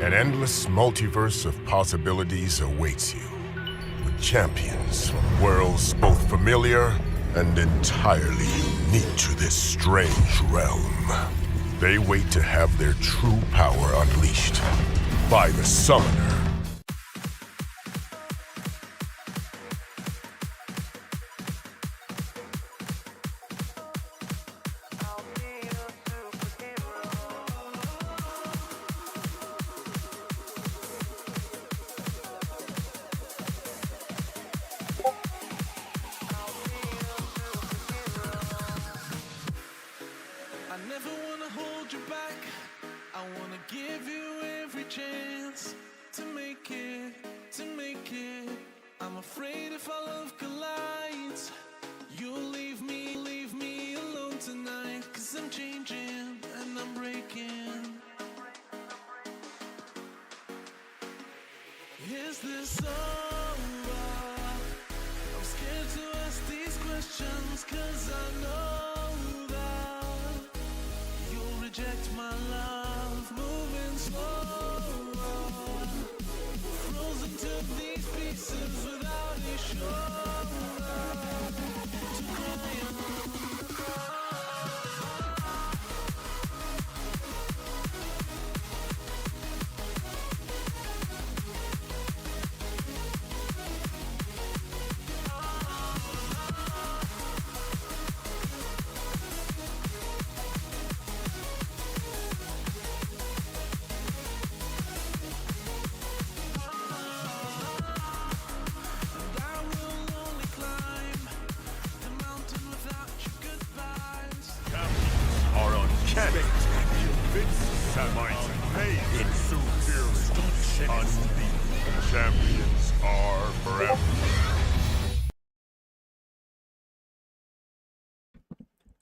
An endless multiverse of possibilities awaits you, with champions from worlds both familiar and entirely unique to this strange realm. They wait to have their true power unleashed by the Summoner. Is this over? I'm scared to ask these questions, 'cause I know that you'll reject my love. Moving slower, frozen to these pieces without a shoulder to cry on. Champions are forever.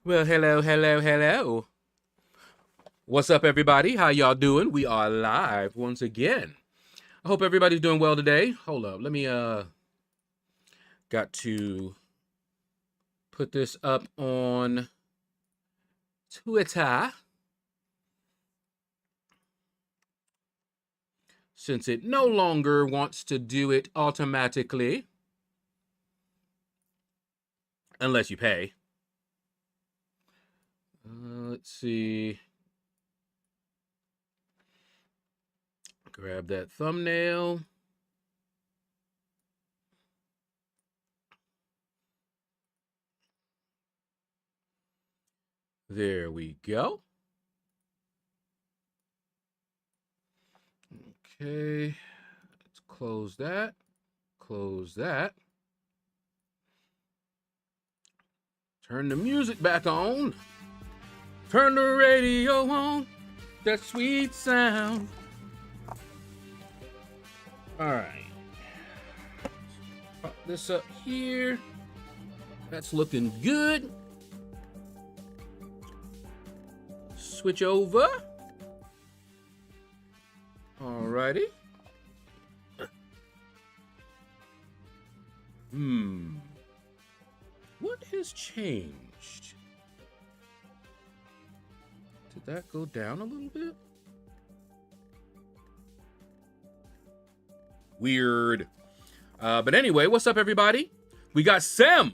Well, hello. What's up, everybody? How y'all doing? We are live once again. I hope everybody's doing well today. Hold up. Let me, got to put this up on Twitter, since it no longer wants to do it automatically, unless you pay. Let's see. Grab that thumbnail. There we go. Okay, let's close that. Close that. Turn the music back on. Turn the radio on. That sweet sound. All right. Pop this up here. That's looking good. Switch over. Alrighty. What has changed? Did that go down a little bit? Weird. But anyway, what's up, everybody? We got Sam,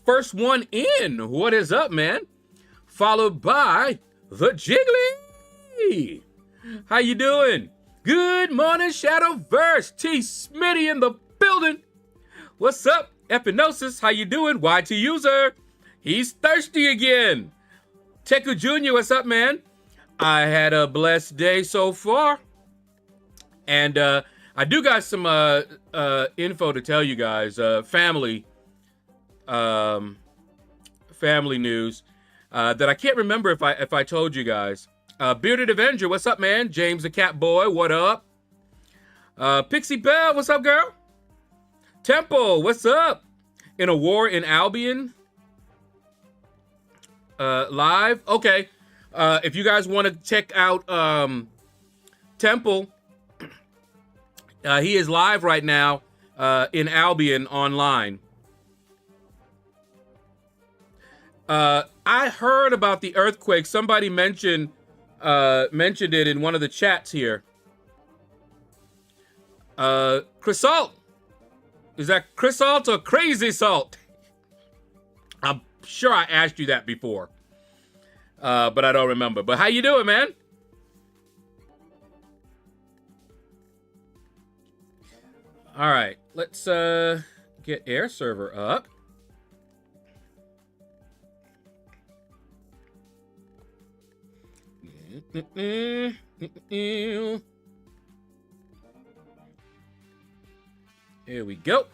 first one in. What is up, man? Followed by the Jiggly. How you doing? Good morning, Shadowverse. T. Smitty in the building. What's up, Epinosis? How you doing? YT user. He's thirsty again. Teku Jr., what's up, man? I had a blessed day so far. And I do got some info to tell you guys. Family news that I can't remember if I told you guys. Bearded Avenger, what's up, man? James the Cat Boy, what up? Pixie Bell, what's up, girl? Temple, what's up? In a War in Albion live. Okay, if you guys want to check out Temple, he is live right now in Albion online. I heard about the earthquake. Somebody mentioned it in one of the chats here. Crisalt. Is that Crisalt or Crazy Salt? I'm sure I asked you that before, but I don't remember. But how you doing, man? All right, let's get Air Server up. Here we go.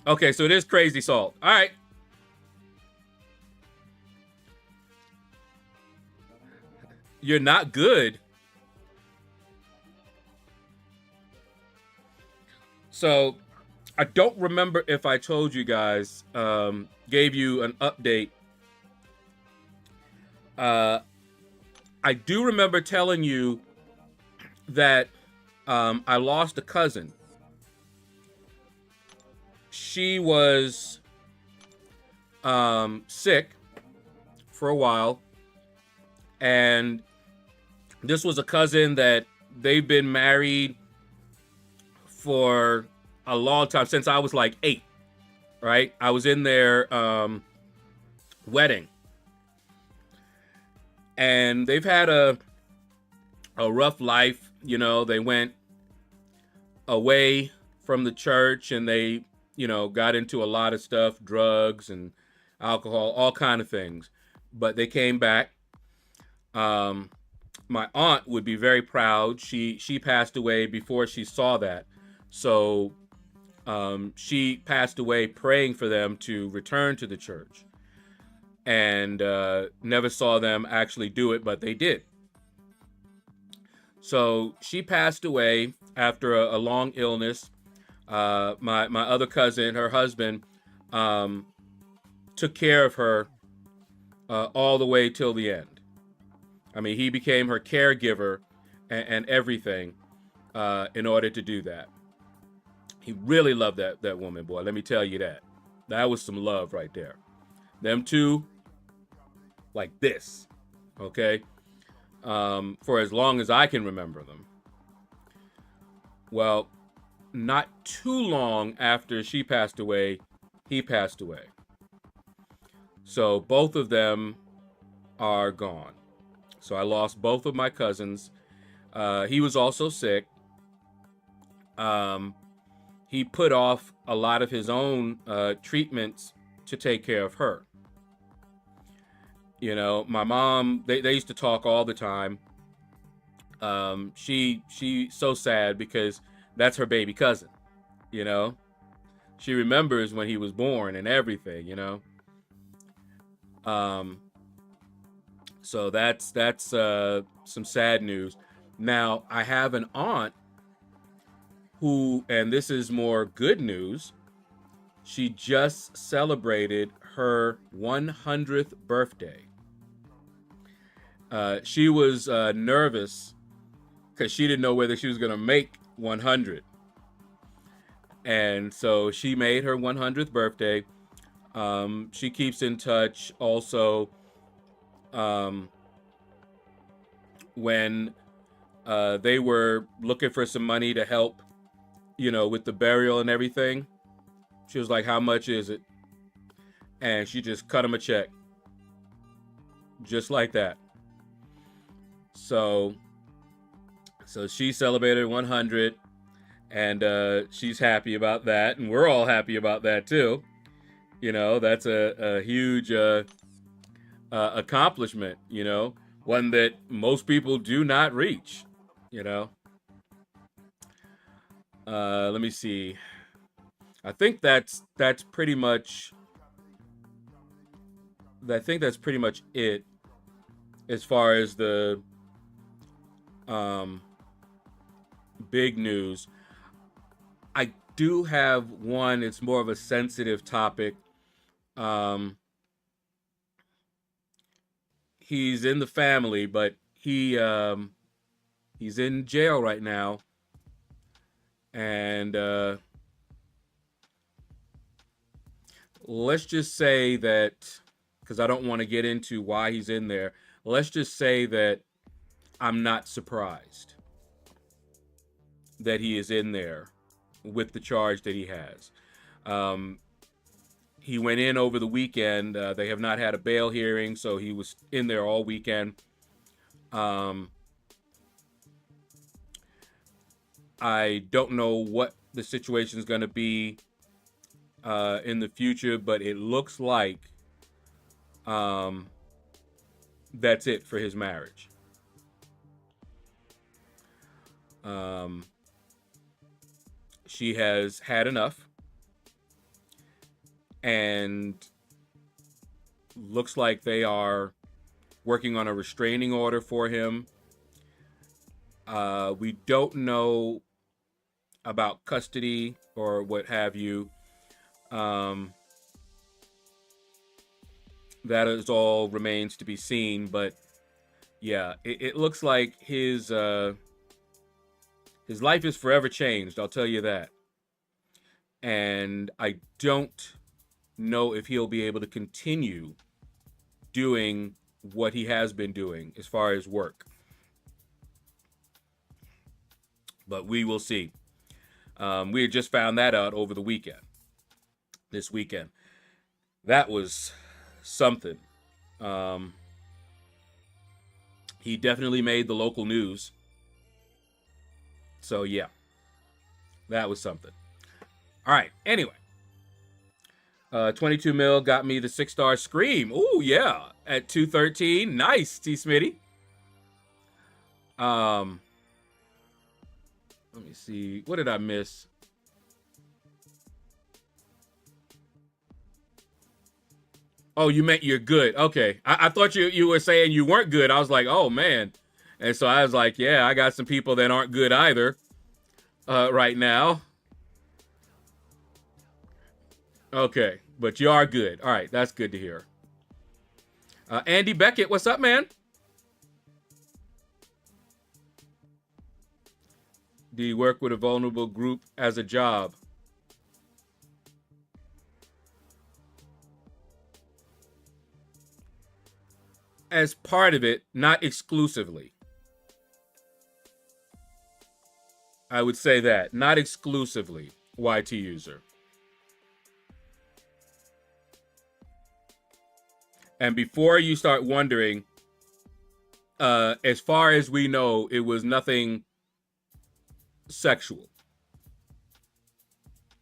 Okay, so it is Crazy Salt. All right. You're not good. So I don't remember if I told you guys, gave you an update. I do remember telling you that I lost a cousin. She was sick for a while, and this was a cousin that they've been married for a long time, since I was like 8, right? I was in their wedding, and they've had a rough life. You know, they went away from the church, and they, you know, got into a lot of stuff, drugs and alcohol, all kind of things. But they came back. My aunt would be very proud. She passed away before she saw that. So she passed away praying for them to return to the church, and never saw them actually do it, but they did. So she passed away after a long illness. My other cousin, her husband, took care of her all the way till the end. I mean, he became her caregiver and everything in order to do that. He really loved that woman, boy. Let me tell you that. That was some love right there. Them two, like this, okay? For as long as I can remember them. Well, not too long after she passed away, he passed away. So both of them are gone. So I lost both of my cousins. He was also sick. He put off a lot of his own treatments to take care of her. You know, my mom, they used to talk all the time. She's so sad because that's her baby cousin, you know. She remembers when he was born and everything, you know. So that's some sad news. Now, I have an aunt who, and this is more good news, she just celebrated her 100th birthday. She was nervous because she didn't know whether she was going to make 100. And so she made her 100th birthday. She keeps in touch also when they were looking for some money to help, you know, with the burial and everything. She was like, how much is it? And she just cut him a check. Just like that. So she celebrated 100, and she's happy about that, and we're all happy about that too. You know, that's a huge accomplishment, you know, one that most people do not reach, you know. Let me see. I think that's pretty much it as far as the big news. I do have one. It's more of a sensitive topic. He's in the family, but he's in jail right now, and let's just say that, because I don't want to get into why he's in there, let's just say that I'm not surprised that he is in there with the charge that he has. He went in over the weekend. They have not had a bail hearing, so he was in there all weekend. I don't know what the situation is going to be in the future, but it looks like that's it for his marriage. She has had enough, and looks like they are working on a restraining order for him. We don't know about custody or what have you. That is all remains to be seen, but yeah, it looks like his life is forever changed, I'll tell you that. And I don't know if he'll be able to continue doing what he has been doing as far as work. But we will see. We had just found that out over the weekend. This weekend. That was something. He definitely made the local news. So yeah, that was something. All right, anyway. 22 mil got me the 6-star Scream. Ooh, yeah, at 213. Nice, T. Smitty. Let me see. What did I miss? Oh, you meant you're good. Okay. I thought you were saying you weren't good. I was like, oh, man. And so I was like, yeah, I got some people that aren't good either right now. Okay. But you are good. All right. That's good to hear. Andy Beckett, what's up, man? Do you work with a vulnerable group as a job? As part of it, not exclusively. I would say that. Not exclusively, YT user. And before you start wondering, as far as we know, it was nothing sexual.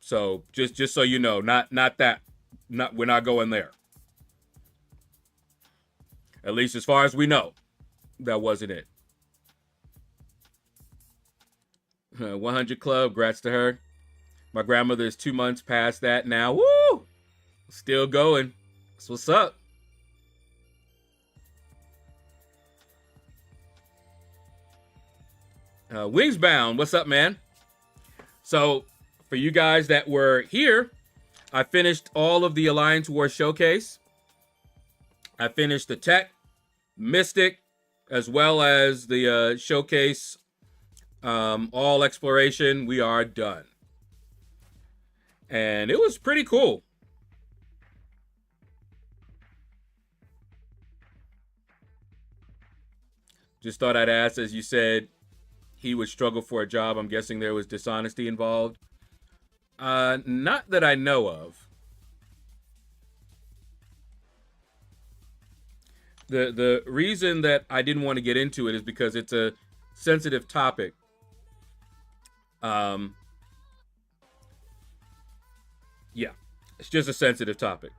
So just so you know, not that, we're not going there. At least as far as we know, that wasn't it. 100 Club, grats to her. My grandmother is 2 months past that now. Woo! Still going. That's what's up. Wingsbound, what's up, man? So, for you guys that were here, I finished all of the Alliance War Showcase. I finished the Tech, Mystic, as well as the Showcase, all exploration. We are done. And it was pretty cool. Just thought I'd ask, as you said, he would struggle for a job. I'm guessing there was dishonesty involved. Not that I know of. The reason that I didn't want to get into it is because it's a sensitive topic. Yeah, it's just a sensitive topic.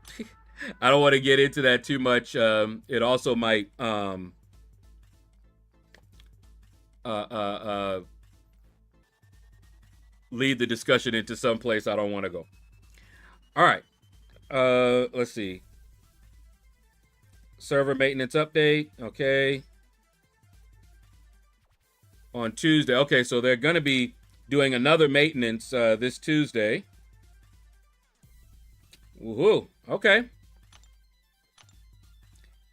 I don't want to get into that too much. It also might lead the discussion into some place I don't want to go. All right. Let's see. Server maintenance update. Okay. On Tuesday. Okay, so they're going to be doing another maintenance this Tuesday. Woohoo. Okay.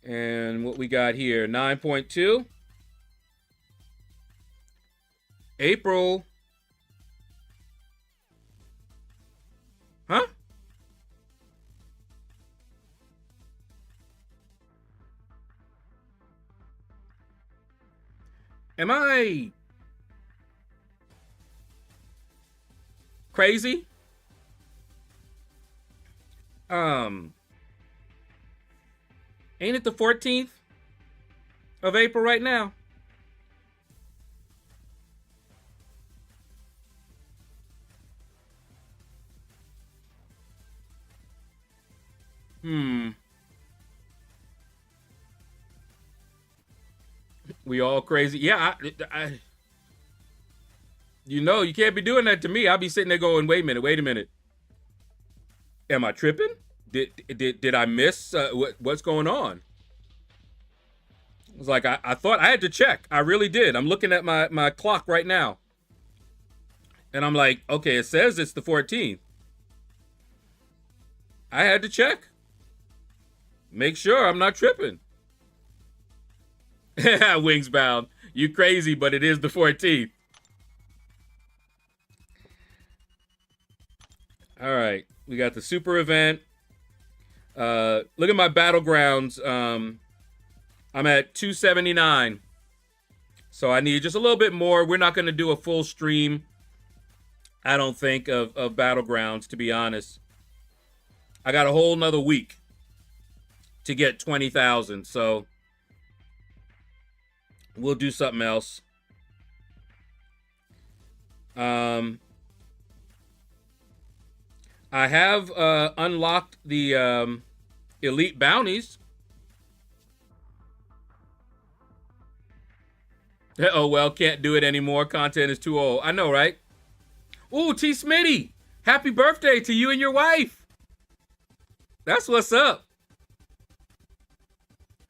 And what we got here, 9.2. April. Huh? Am I crazy? Ain't it the 14th of April right now? We all crazy. Yeah, you know, you can't be doing that to me. I'll be sitting there going, wait a minute. Am I tripping? Did I miss what's going on? It was like, I thought I had to check. I really did. I'm looking at my clock right now. And I'm like, okay, it says it's the 14th. I had to check. Make sure I'm not tripping. Wings bound. You crazy, but it is the 14th. All right. We got the super event. Look at my battlegrounds. I'm at 279. So I need just a little bit more. We're not going to do a full stream, I don't think, of battlegrounds, to be honest. I got a whole nother week to get 20,000. So we'll do something else. I have unlocked the elite bounties. Oh, well, can't do it anymore. Content is too old. I know, right? Ooh, T. Smitty. Happy birthday to you and your wife. That's what's up.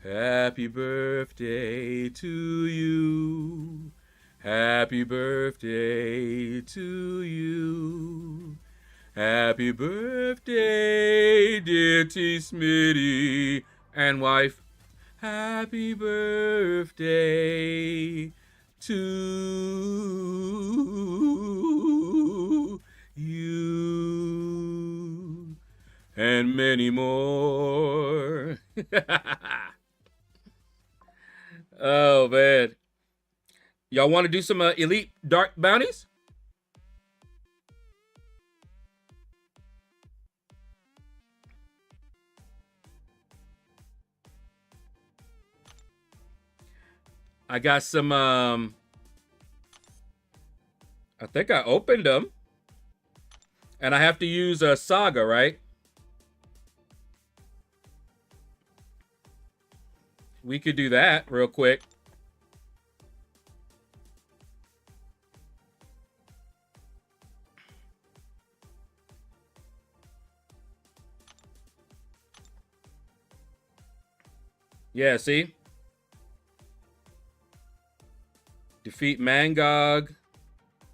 Happy birthday to you. Happy birthday to you. Happy birthday, dear T. Smitty and wife. Happy birthday to you and many more. Oh, man. Y'all want to do some elite dark bounties? I got some, I think I opened them. And I have to use a Saga, right? We could do that real quick. Yeah, see? Defeat Mangog,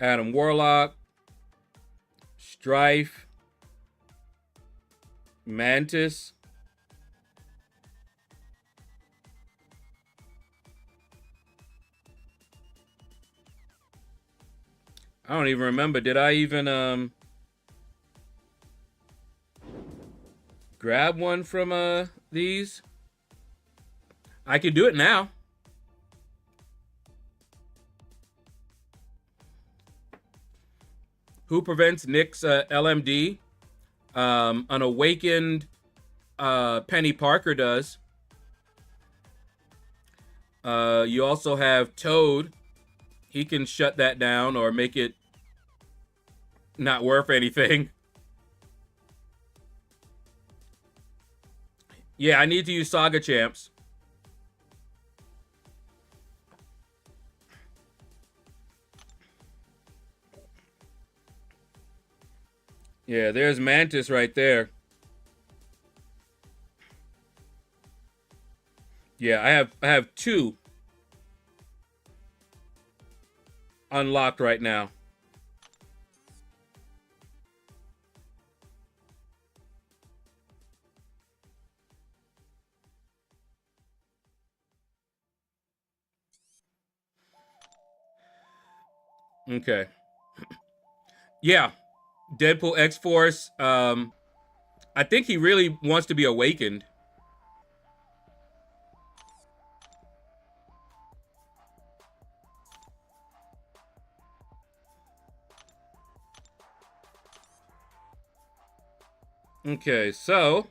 Adam Warlock, Strife, Mantis. I don't even remember. Did I even grab one from these? I could do it now. Who prevents Nick's LMD? An awakened Penny Parker does. You also have Toad. He can shut that down or make it not worth anything. Yeah, I need to use Saga Champs. Yeah, there's Mantis right there. Yeah, I have two unlocked right now. Okay. Yeah. Deadpool X-Force. I think he really wants to be awakened. Okay, so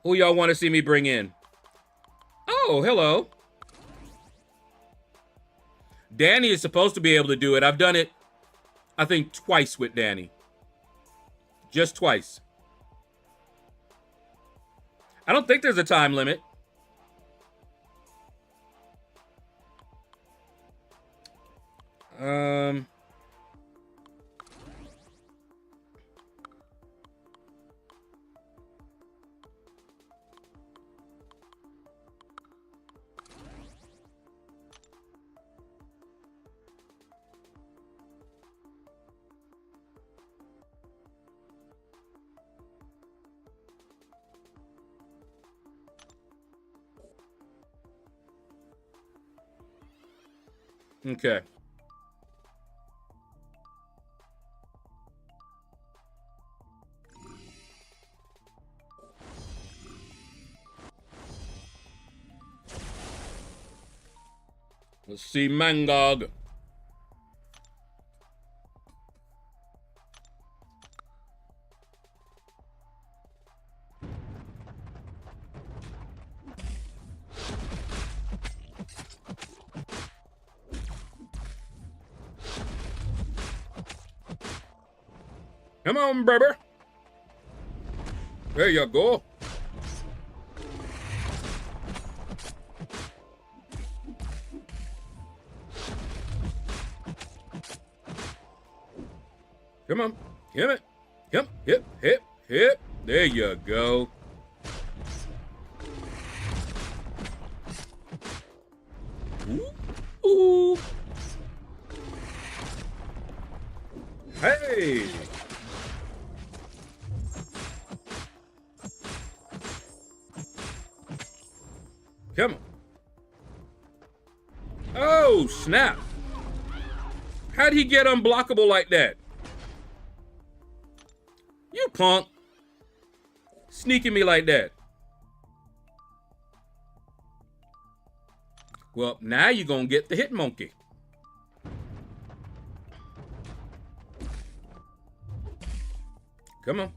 who y'all want to see me bring in? Oh, hello. Danny is supposed to be able to do it. I've done it, I think, twice with Danny. Just twice. I don't think there's a time limit. Okay. Let's see Mangog. Come on, baby. There you go. Come on. Hit it. Yep. Hip, hip, hip. There you go. Ooh. Ooh. Hey. Come on. Oh, snap. How'd he get unblockable like that? You punk. Sneaking me like that. Well, now you're gonna get the hit monkey. Come on.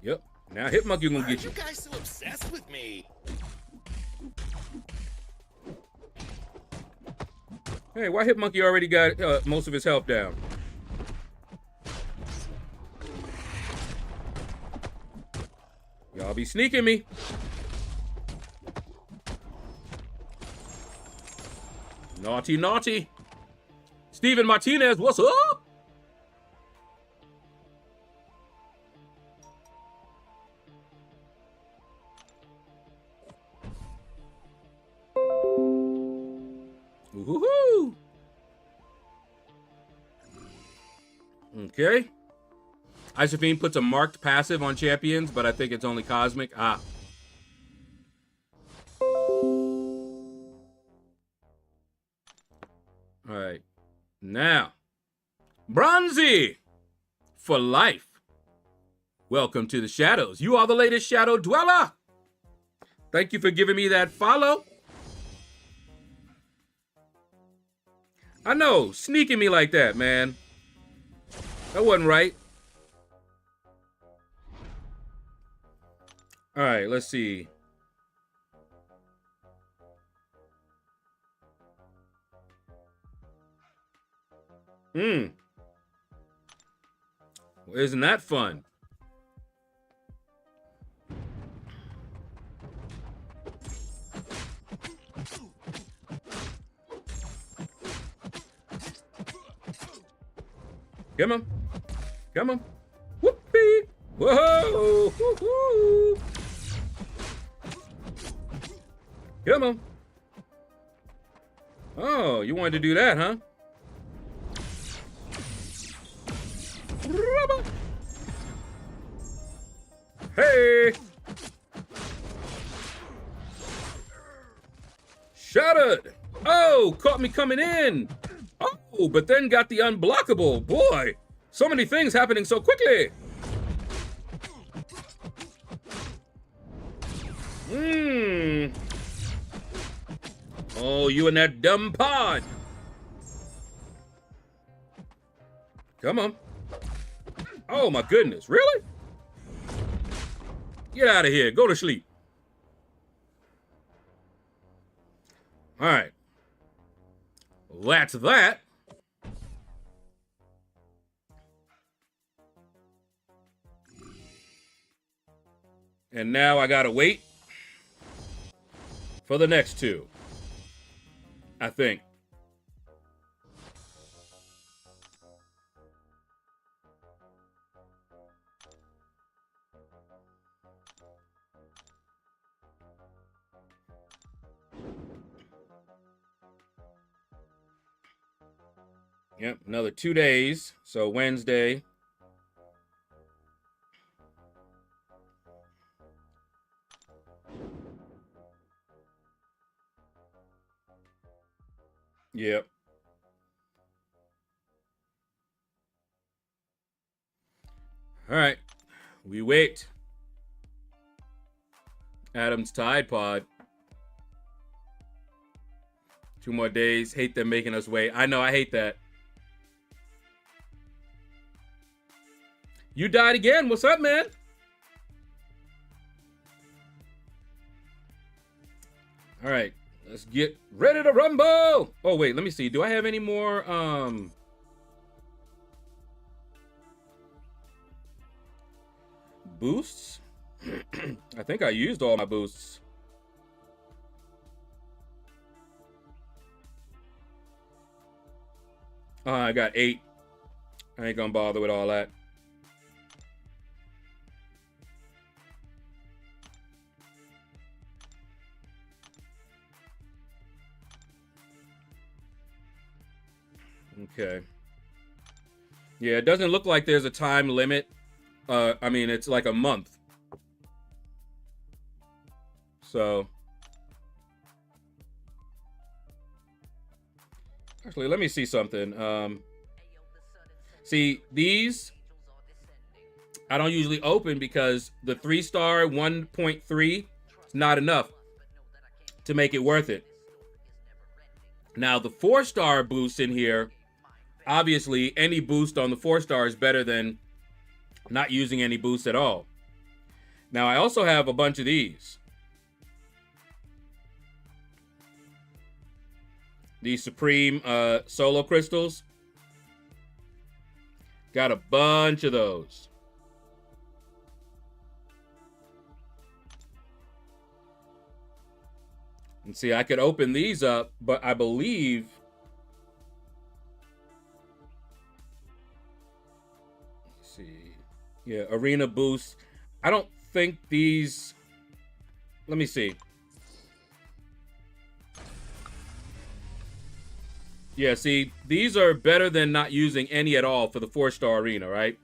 Yep. Now hit monkey gonna get you. Why are you guys so obsessed with me? Hey, why hit monkey already got most of his health down? Y'all be sneaking me. Naughty, naughty. Steven Martinez, what's up? Woohoo! Okay. Isophene puts a marked passive on champions, but I think it's only cosmic. Ah. All right. Now, Bronzy for life. Welcome to the shadows. You are the latest shadow dweller. Thank you for giving me that follow. I know, sneaking me like that, man. That wasn't right. All right, let's see. Well, isn't that fun? Come on. Come on. Whoopee. Whoa. Woo-hoo. Come on. Oh, you wanted to do that, huh? Hey. Shattered. Oh, caught me coming in. Oh, but then got the unblockable. Boy, so many things happening so quickly. Oh, you and that dumb pod. Come on. Oh my goodness, really? Get out of here, go to sleep. All right, that's that. And now I gotta wait for the next two, I think. Yep, another 2 days. So Wednesday. Yep. All right, we wait. Adam's Tide Pod. 2 more days. Hate them making us wait. I know, I hate that. You died again. What's up, man? All right, let's get ready to rumble. Oh, wait, let me see. Do I have any more, boosts? I think I used all my boosts. I got 8. I ain't gonna bother with all that. Okay. Yeah, it doesn't look like there's a time limit. I mean, it's like a month. So. Actually, let me see something. See, these I don't usually open because the 3-star 1.3 is not enough to make it worth it. Now, the 4-star boost in here, obviously, any boost on the 4-star is better than not using any boost at all. Now, I also have a bunch of these. These Supreme Solo Crystals. Got a bunch of those. And see, I could open these up, but I believe... Let's see. Yeah, Arena Boost. I don't think these... Let me see. Yeah, see, these are better than not using any at all for the 4-star arena, right?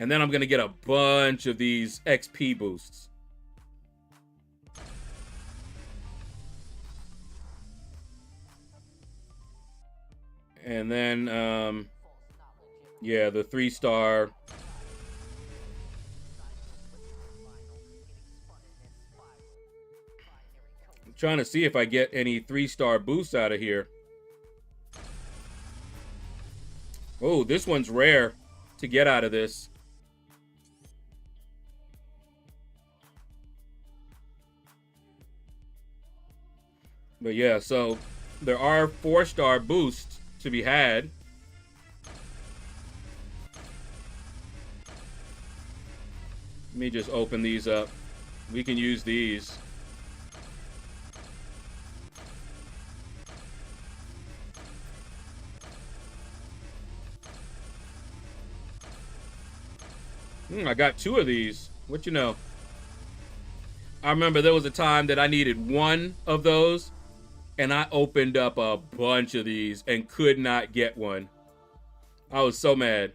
And then I'm going to get a bunch of these XP boosts. And then, yeah, the 3-star. Trying to see if I get any 3-star boosts out of here. Oh, this one's rare to get out of this. But yeah, so there are 4-star boosts to be had. Let me just open these up. We can use these. I got 2 of these. What you know? I remember there was a time that I needed 1 of those, and I opened up a bunch of these and could not get one. I was so mad.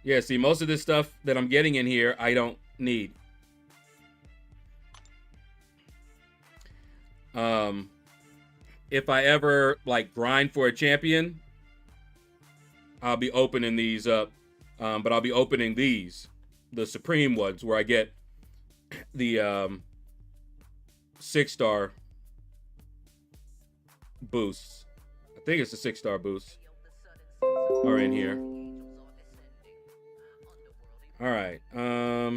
Yeah, see, most of this stuff that I'm getting in here, I don't need. If I ever, like, grind for a champion, I'll be opening these up. But I'll be opening these, the Supreme ones, where I get the 6-star boosts. I think it's the 6-star boosts are in here. All right. Let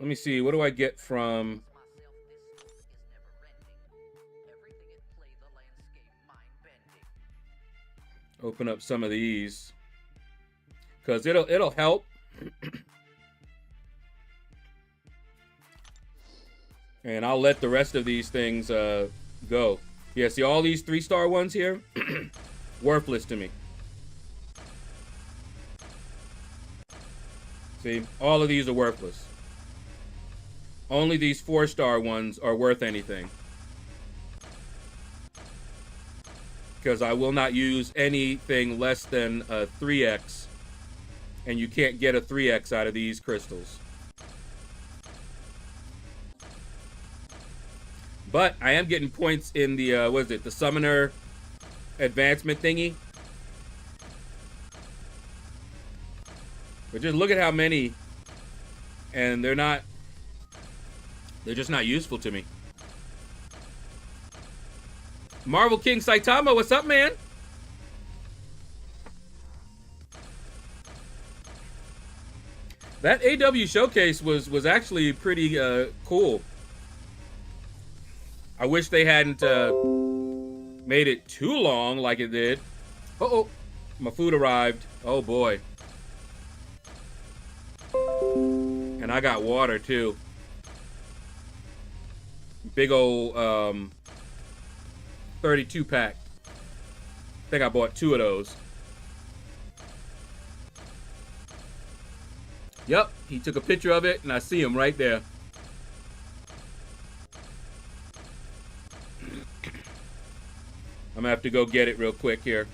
me see. What do I get from? Open up some of these because it'll help. And I'll let the rest of these things go. Yeah, see all these 3-star ones here? Worthless to me. See, all of these are worthless. Only these 4-star ones are worth anything. Because I will not use anything less than a 3x. And you can't get a 3x out of these crystals. But I am getting points in the, what is it? The Summoner Advancement thingy. But just look at how many. And they're just not useful to me. Marvel King Saitama, what's up, man? That AW showcase was actually pretty cool. I wish they hadn't made it too long like it did. Uh-oh, my food arrived. Oh boy. And I got water too. Big old 32 pack. I think I bought 2 of those. Yep, he took a picture of it and I see him right there. I'm gonna have to go get it real quick here.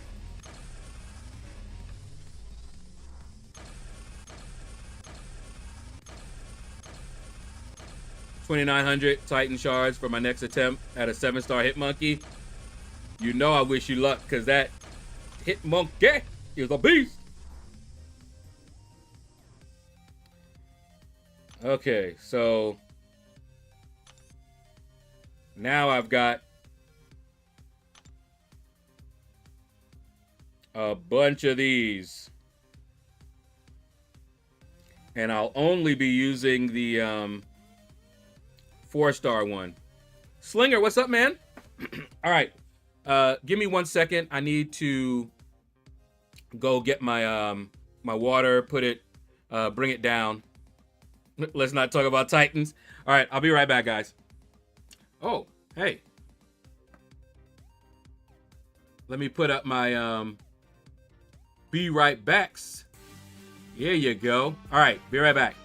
$2,900 Titan shards for my next attempt at a 7-star hit monkey. You know I wish you luck because that hit monkey is a beast. Okay, so now I've got a bunch of these. And I'll only be using the 4-star one. Slinger, what's up, man? All right. Give me 1 second. I need to go get my my water, put it, bring it down. Let's not talk about Titans. All right, I'll be right back, guys. Oh, hey. Let me put up my be right backs. Here you go. All right, be right back.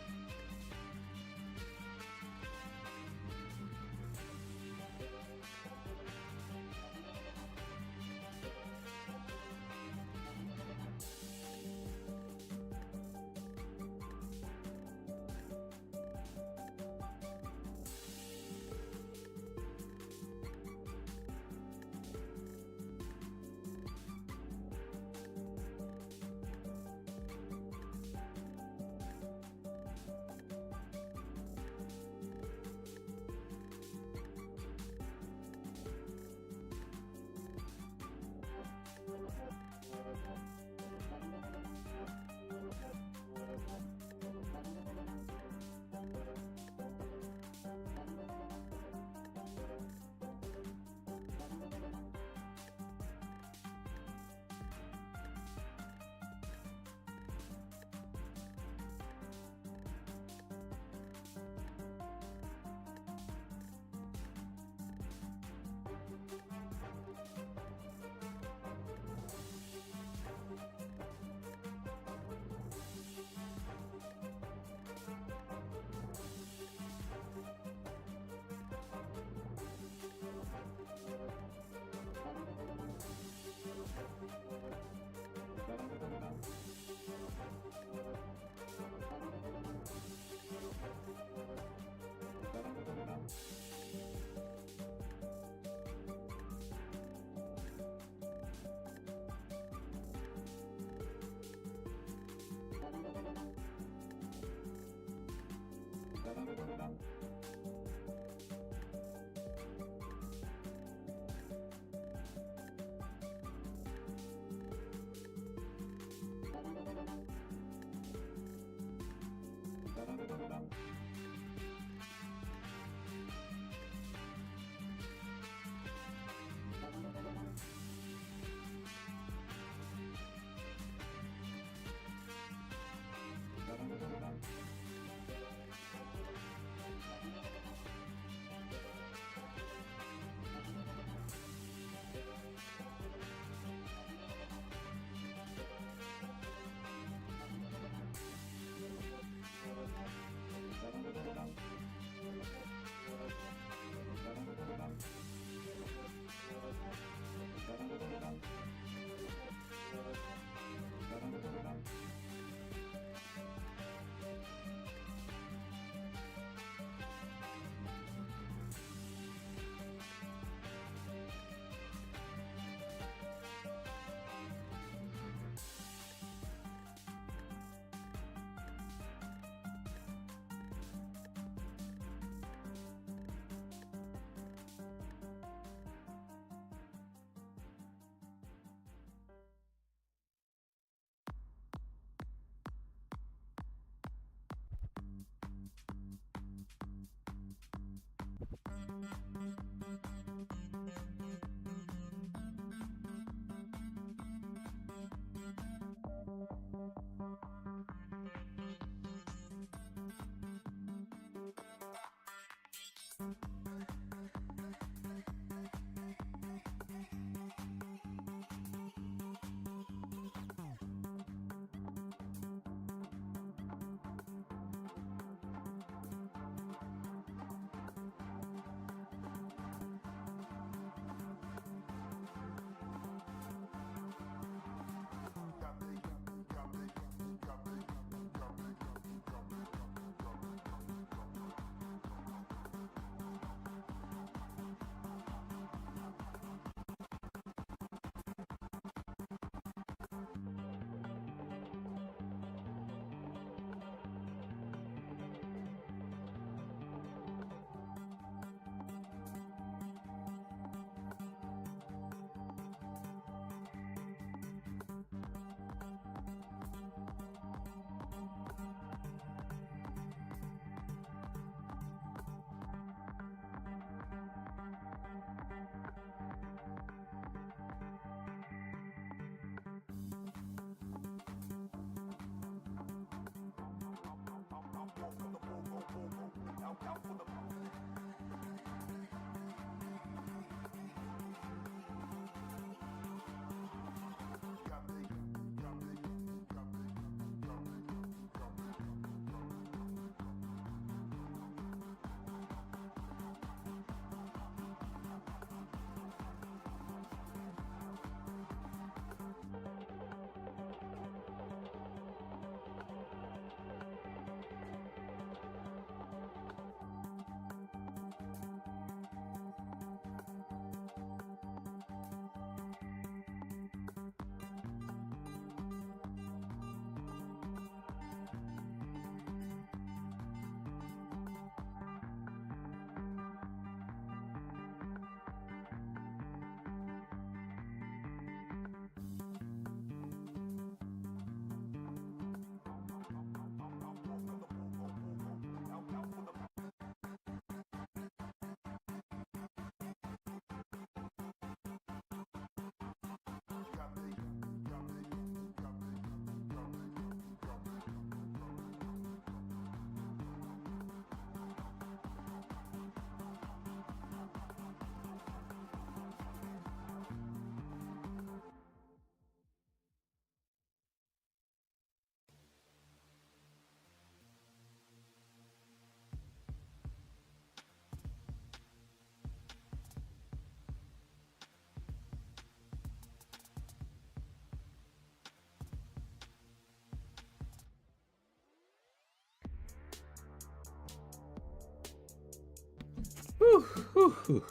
Whew, whew, whew.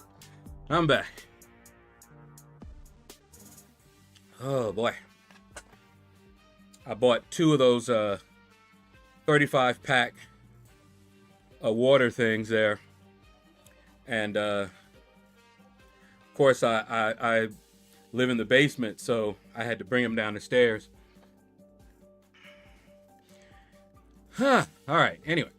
I'm back. Oh boy. I bought 2 of those 35 pack water things there. And of course I live in the basement, so I had to bring them down the stairs. Huh. All right. Anyway.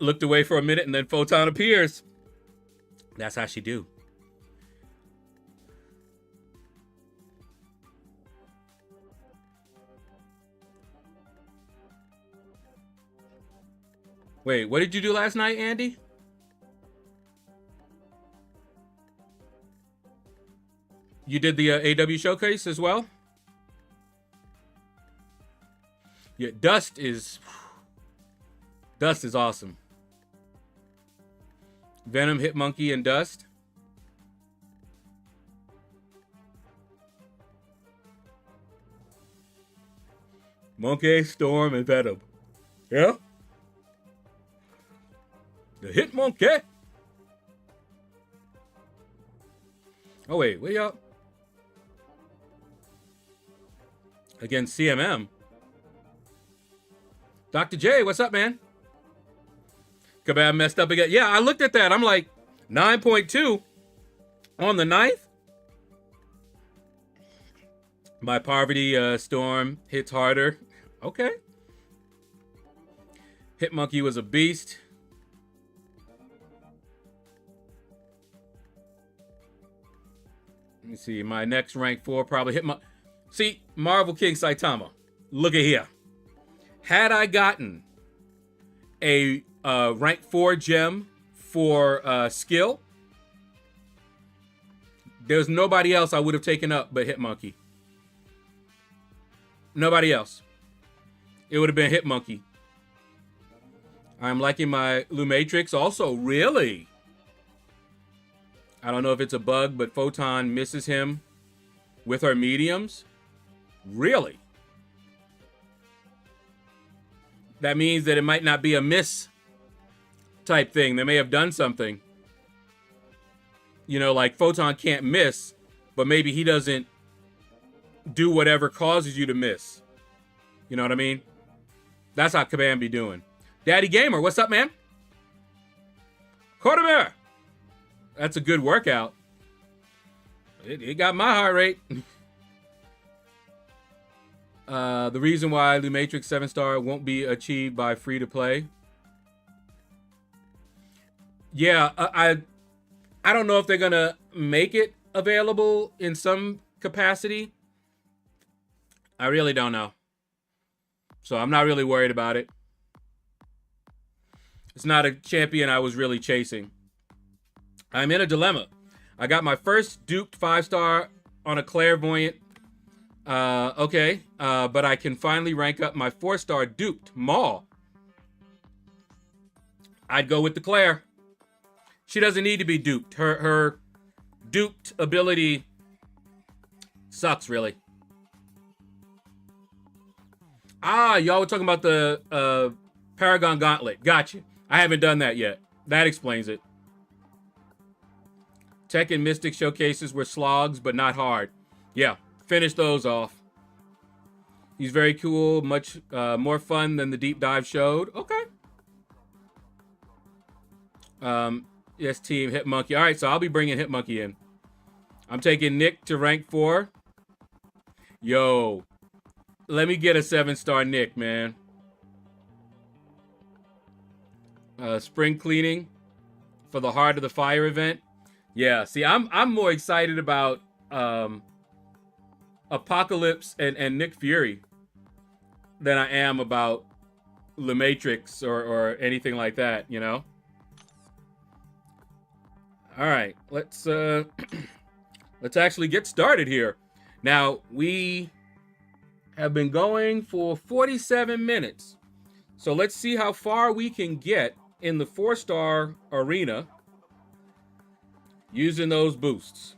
Looked away for a minute and then Photon appears. That's how she do. Wait, what did you do last night, Andy? You did the AW showcase as well? Yeah, Dust is awesome. Venom, Hitmonkey, and Dust. Monkey, Storm, and Venom. Yeah? The Hitmonkey. Oh, wait, where y'all? Against CMM. Dr. J, what's up, man? Kebab messed up again. Yeah, I looked at that. I'm like, 9.2 on the 9th. My Poverty Storm hits harder. Okay. Hitmonkey was a beast. Let me see. My next rank 4 probably Hitmonkey. See, Marvel King Saitama. Look at here. Had I gotten a rank 4 gem for skill, there's nobody else I would have taken up but Hitmonkey. Nobody else. It would have been Hitmonkey. I'm liking my Lumatrix also. Really? I don't know if it's a bug, but Photon misses him with her mediums. Really? That means that it might not be a miss type thing. They may have done something. You know, like Photon can't miss, but maybe he doesn't do whatever causes you to miss. You know what I mean? That's how Kabam be doing. Daddy Gamer, what's up, man? Quartermere. That's a good workout. It got my heart rate. The reason why Lumatrix 7-star won't be achieved by free-to-play. Yeah, I don't know if they're gonna make it available in some capacity. I really don't know. So I'm not really worried about it. It's not a champion I was really chasing. I'm in a dilemma. I got my first duped 5-star on a clairvoyant. Okay. But I can finally rank up my 4-star duped Maul. I'd go with the Claire. She doesn't need to be duped. Her duped ability sucks, really. Ah, y'all were talking about the Paragon Gauntlet. Gotcha. I haven't done that yet. That explains it. Tech and Mystic showcases were slogs, but not hard. Yeah, finish those off. He's very cool. Much more fun than the deep dive showed. Okay. Yes, team Hitmonkey. All right, so I'll be bringing Hitmonkey in. I'm taking Nick to rank 4. Yo, let me get a 7-star Nick, man. Spring cleaning for the Heart of the Fire event. Yeah, see, I'm more excited about Apocalypse and Nick Fury than I am about Le Matrix or anything like that, you know? All right, let's actually get started here. Now, we have been going for 47 minutes. So let's see how far we can get in the 4-star arena using those boosts.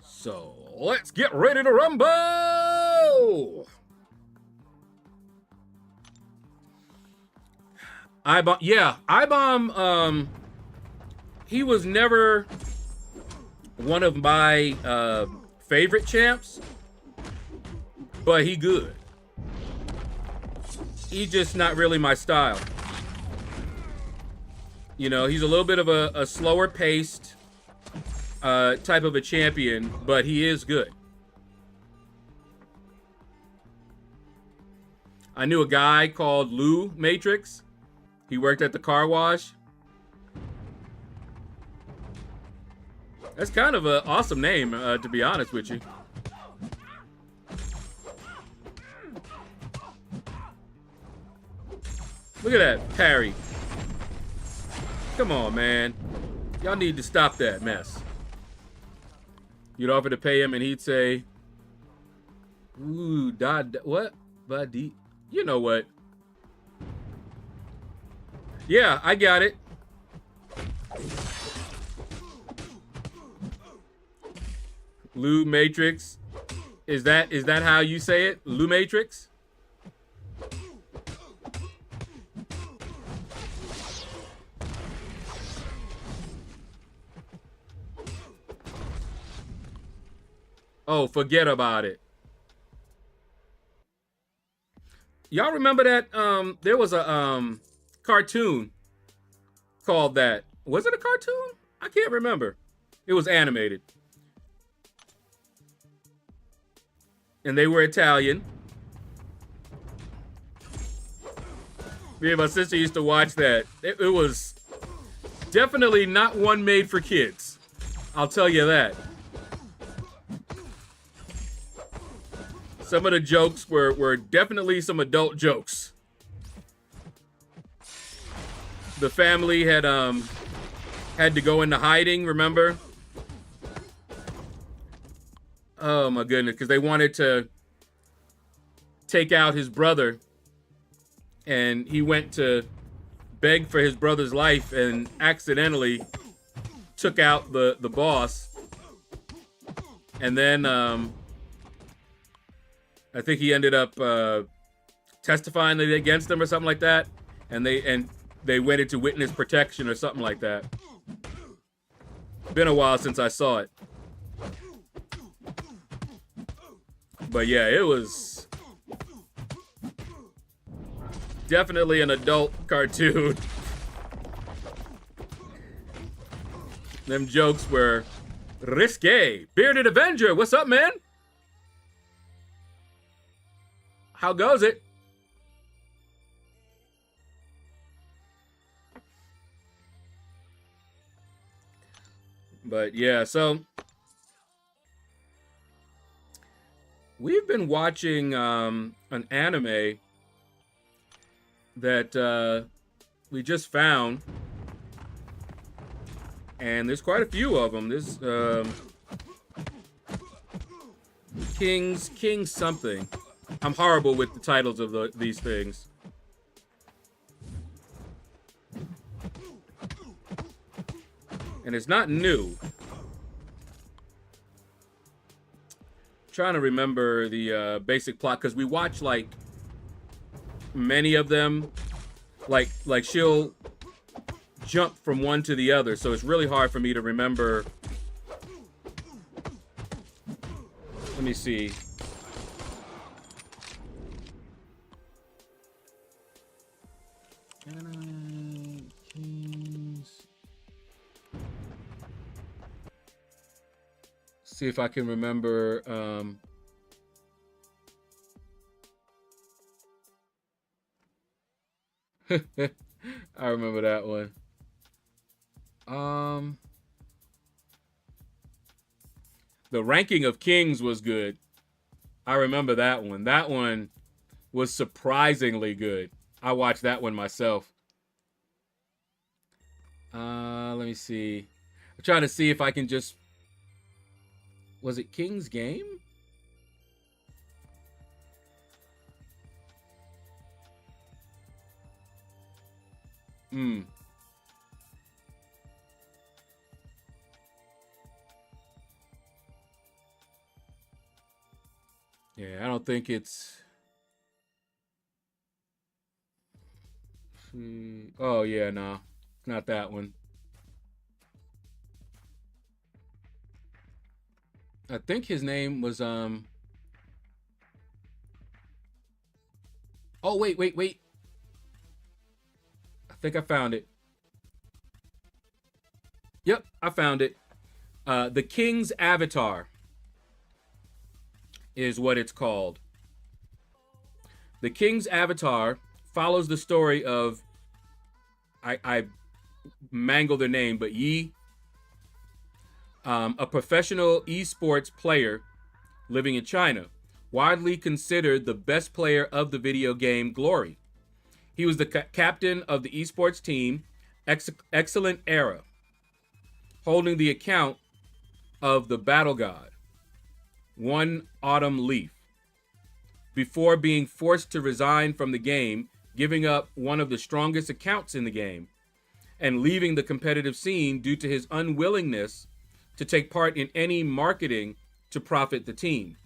So let's get ready to rumble! iBomb, he was never one of my favorite champs, but he good. He's just not really my style. You know, he's a little bit of a slower paced type of a champion, but he is good. I knew a guy called Lou Matrix. He worked at the car wash. That's kind of an awesome name, to be honest with you. Look at that parry. Come on, man. Y'all need to stop that mess. You'd offer to pay him and he'd say, ooh, what? Buddy. You know what? Yeah, I got it. Lou Matrix. Is that how you say it? Lou Matrix? Oh, forget about it. Y'all remember that there was a cartoon called that. Was it a cartoon? I can't remember. It was animated. And they were Italian. Me and my sister used to watch that. It was definitely not one made for kids. I'll tell you that. Some of the jokes were definitely some adult jokes. The family had to go into hiding, remember? Oh my goodness, because they wanted to take out his brother, and he went to beg for his brother's life and accidentally took out the boss. And then I think he ended up testifying against him or something like that, and they went into witness protection or something like that. Been a while since I saw it. But yeah, it was definitely an adult cartoon. Them jokes were risque. Bearded Avenger, what's up, man? How goes it? But yeah, so we've been watching an anime that we just found, and there's quite a few of them. This Kings something. I'm horrible with the titles of these things. And it's not new. Trying to remember the basic plot, because we watch like many of them. Like she'll jump from one to the other, so it's really hard for me to remember. Let me see. See if I can remember. I remember that one. The ranking of kings was good. I remember that one. That one was surprisingly good. I watched that one myself. Let me see. I'm trying to see if I can just... Was it King's Game? Yeah, I don't think it's... Oh, yeah, no. Not that one. I think his name was, Oh, wait. I think I found it. Yep, I found it. The King's Avatar is what it's called. The King's Avatar follows the story of, I mangle their name, but Yi, a professional esports player living in China, widely considered the best player of the video game Glory. He was the captain of the esports team, Excellent Era, holding the account of the Battle God, One Autumn Leaf, before being forced to resign from the game, giving up one of the strongest accounts in the game, and leaving the competitive scene due to his unwillingness to take part in any marketing to profit the team.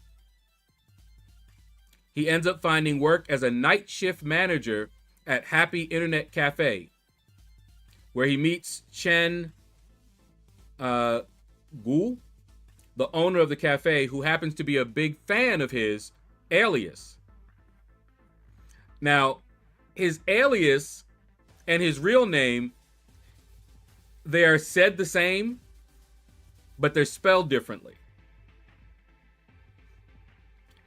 He ends up finding work as a night shift manager at Happy Internet Cafe, where he meets Chen Gu, the owner of the cafe, who happens to be a big fan of his alias. Now, his alias and his real name, they are said the same, but they're spelled differently.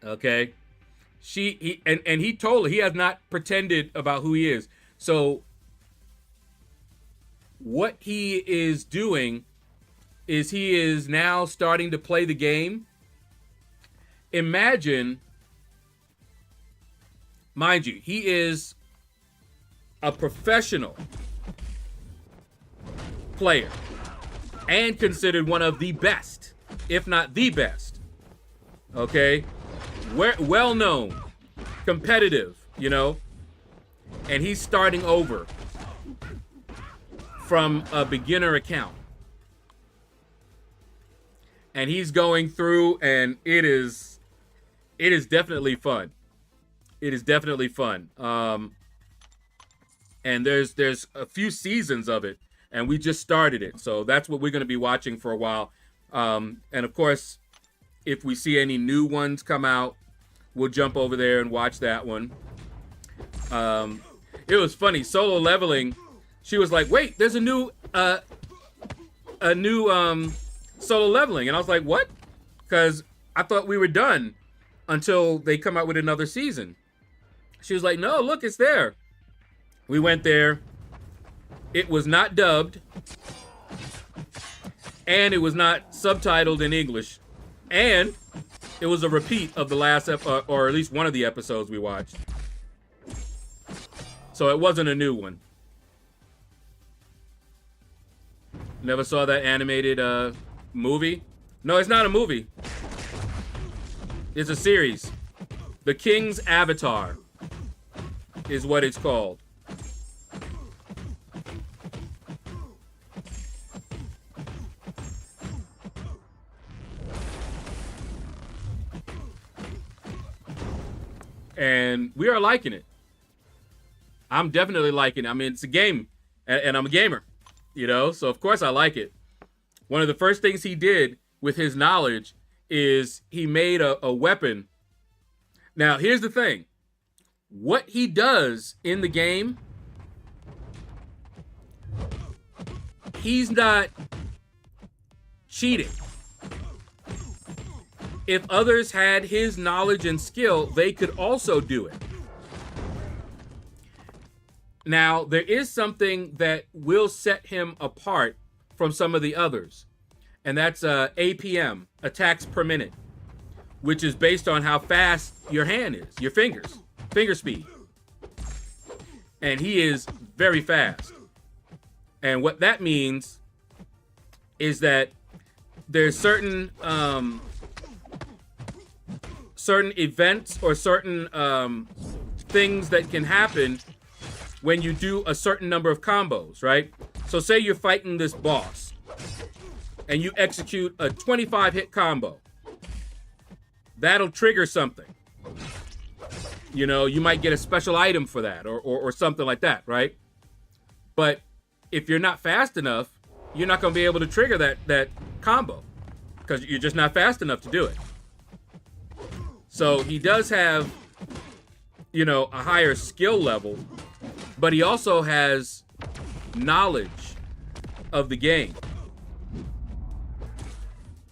Okay? He told her he has not pretended about who he is. So what he is doing is he is now starting to play the game. Imagine, mind you, he is a professional player and considered one of the best, if not the best. Okay? Well known, competitive, you know, and he's starting over from a beginner account. And he's going through, and it is definitely fun. It is definitely fun. And there's a few seasons of it, and we just started it. So that's what we're going to be watching for a while. And of course, if we see any new ones come out, we'll jump over there and watch that one. It was funny. Solo Leveling, she was like, wait, there's a new Solo Leveling. And I was like, what? Because I thought we were done until they come out with another season. She was like, no, look, it's there. We went there. It was not dubbed. and it was not subtitled in English, and it was a repeat of the last or at least one of the episodes we watched. So it wasn't a new one. Never saw that animated movie? No, it's not a movie. It's a series. The King's Avatar is what it's called. And we are liking it. I'm definitely liking it. I mean, it's a game, and I'm a gamer, you know, so of course I like it. One of the first things he did with his knowledge is he made a weapon. Now, here's the thing. What he does in the game, he's not cheating. If others had his knowledge and skill, they could also do it. Now, there is something that will set him apart from some of the others, and that's APM, attacks per minute, which is based on how fast your hand is, your fingers, finger speed. And he is very fast. And what that means is that there's certain events or certain things that can happen when you do a certain number of combos, right? So say you're fighting this boss and you execute a 25 hit combo. That'll trigger something. You know, you might get a special item for that or something like that, right? But if you're not fast enough, you're not gonna be able to trigger that combo because you're just not fast enough to do it. So he does have, you know, a higher skill level, but he also has knowledge of the game.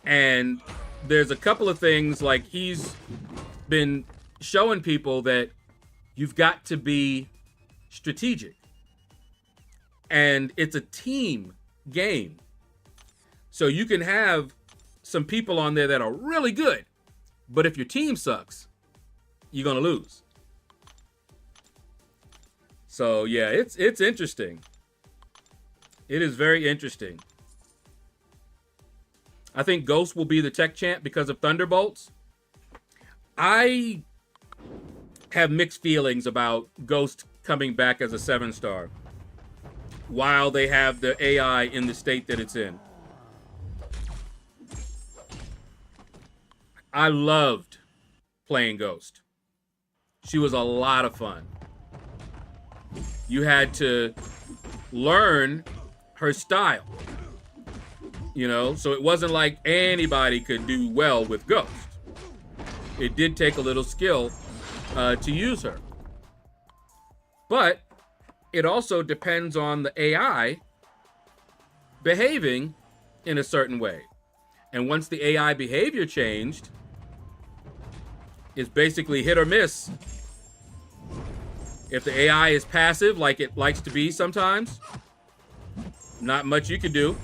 And there's a couple of things, like he's been showing people that you've got to be strategic. And it's a team game. So you can have some people on there that are really good, but if your team sucks, you're gonna lose. So yeah, it's interesting. It is very interesting. I think Ghost will be the tech champ because of Thunderbolts. I have mixed feelings about Ghost coming back as a 7-star while they have the AI in the state that it's in. I loved playing Ghost. She was a lot of fun. You had to learn her style, you know, so it wasn't like anybody could do well with Ghost. It did take a little skill to use her. But it also depends on the AI behaving in a certain way. And once the AI behavior changed, it's basically hit or miss. If the AI is passive, like it likes to be sometimes, not much you can do.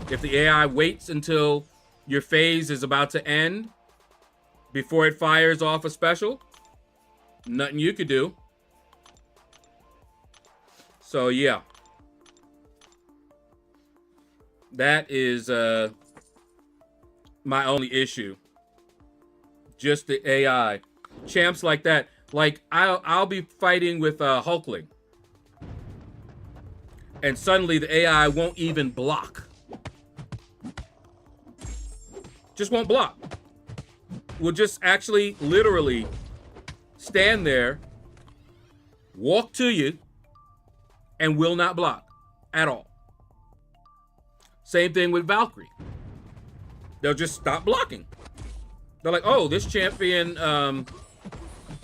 If the AI waits until your phase is about to end before it fires off a special, nothing you could do. So yeah. That is my only issue. Just the AI. Champs like that. Like, I'll be fighting with Hulkling. And suddenly the AI won't even block. Just won't block. Will just actually literally stand there, walk to you, and will not block at all. Same thing with Valkyrie. They'll just stop blocking. They're like, oh, this champion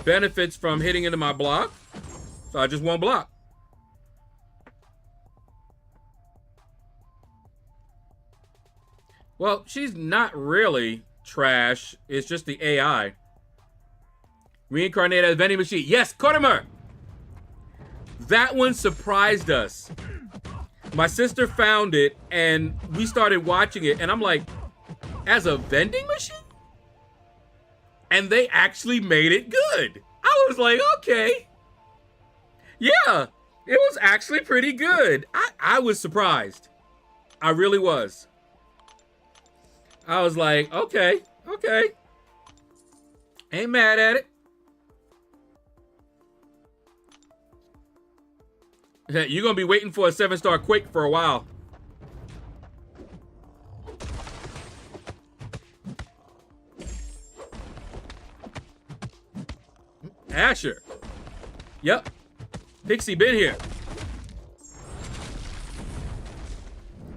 benefits from hitting into my block, so I just won't block. Well, she's not really trash. It's just the AI. Reincarnated as Magicia. Yes, Kortimer! That one surprised us. My sister found it and we started watching it, and I'm like, as a vending machine? And they actually made it good. I was like, okay. Yeah, it was actually pretty good. I was surprised. I really was. I was like, okay. Ain't mad at it. You're gonna be waiting for a 7-star Quake for a while. Asher. Yep. Pixie been here.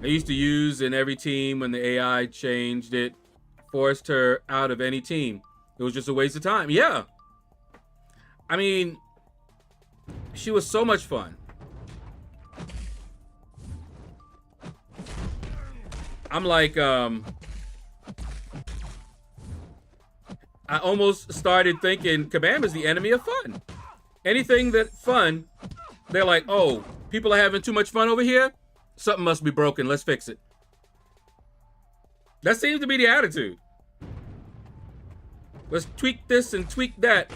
I used to use in every team when the AI changed it, forced her out of any team. It was just a waste of time. Yeah. I mean, she was so much fun. I'm like, I almost started thinking Kabam is the enemy of fun. Anything that fun, they're like, oh, people are having too much fun over here? Something must be broken. Let's fix it. That seems to be the attitude. Let's tweak this and tweak that.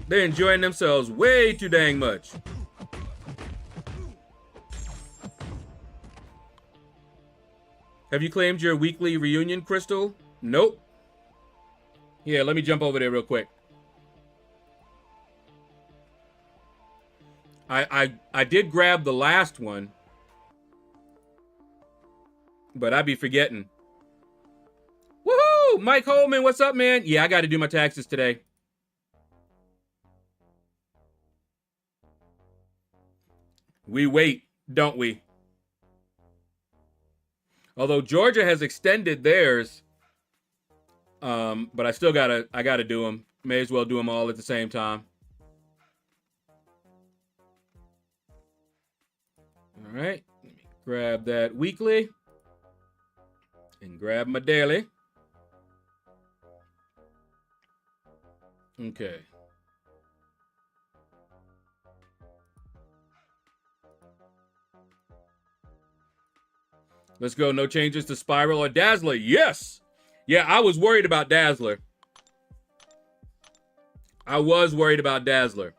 They're enjoying themselves way too dang much. Have you claimed your weekly reunion, Crystal? Nope. Yeah, let me jump over there real quick. I did grab the last one, but I be forgetting. Woohoo! Mike Holman, what's up, man? Yeah, I got to do my taxes today. We wait, don't we? Although Georgia has extended theirs, but I still gotta do them. May as well do them all at the same time. All right, let me grab that weekly and grab my daily. Okay. Let's go. No changes to Spiral or Dazzler. Yes. Yeah, I was worried about Dazzler. I was worried about Dazzler.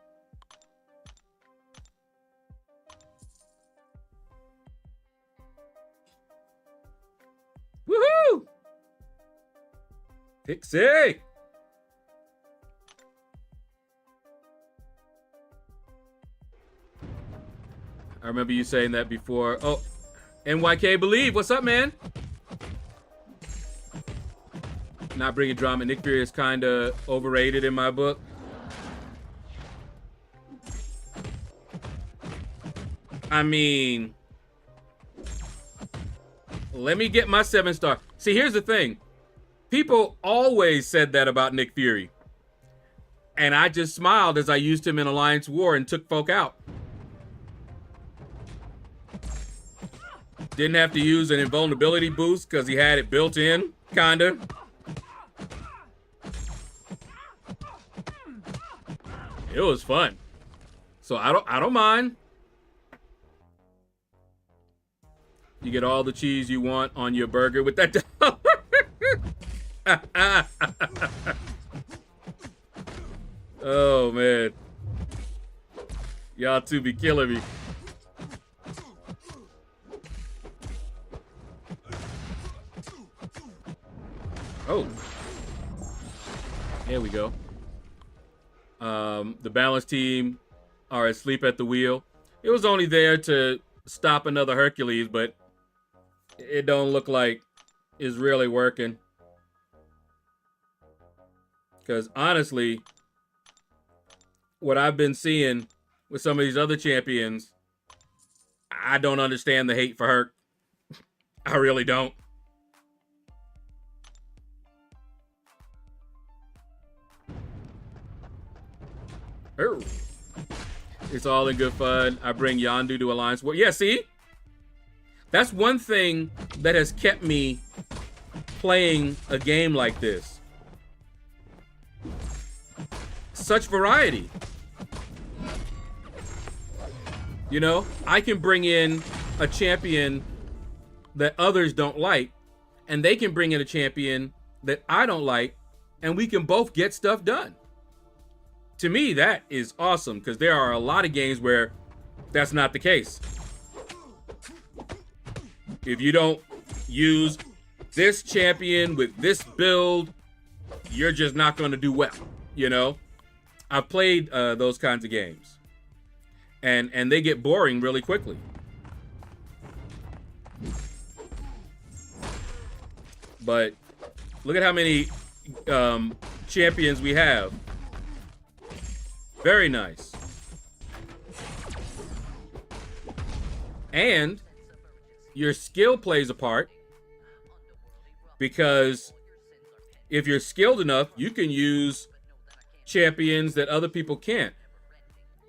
Woohoo! Pixie! I remember you saying that before. Oh, NYK Believe, what's up, man? Not bringing drama. Nick Fury is kind of overrated in my book. I mean, let me get my 7-star. See, here's the thing. People always said that about Nick Fury. And I just smiled as I used him in Alliance War and took folk out. Didn't have to use an invulnerability boost because he had it built in, kinda. It was fun. So I don't mind. You get all the cheese you want on your burger with that $1. Oh man. Y'all two be killing me. Oh, there we go. The balance team are asleep at the wheel. It was only there to stop another Hercules, but it don't look like it's really working. Because honestly, what I've been seeing with some of these other champions, I don't understand the hate for Herc. I really don't. It's all in good fun. I bring Yondu to Alliance War. Yeah, see? That's one thing that has kept me playing a game like this. Such variety. You know, I can bring in a champion that others don't like, and they can bring in a champion that I don't like, and we can both get stuff done. To me, that is awesome, because there are a lot of games where that's not the case. If you don't use this champion with this build, you're just not going to do well, you know? I've played those kinds of games, and they get boring really quickly. But look at how many champions we have. Very nice. And your skill plays a part, because if you're skilled enough, you can use champions that other people can't.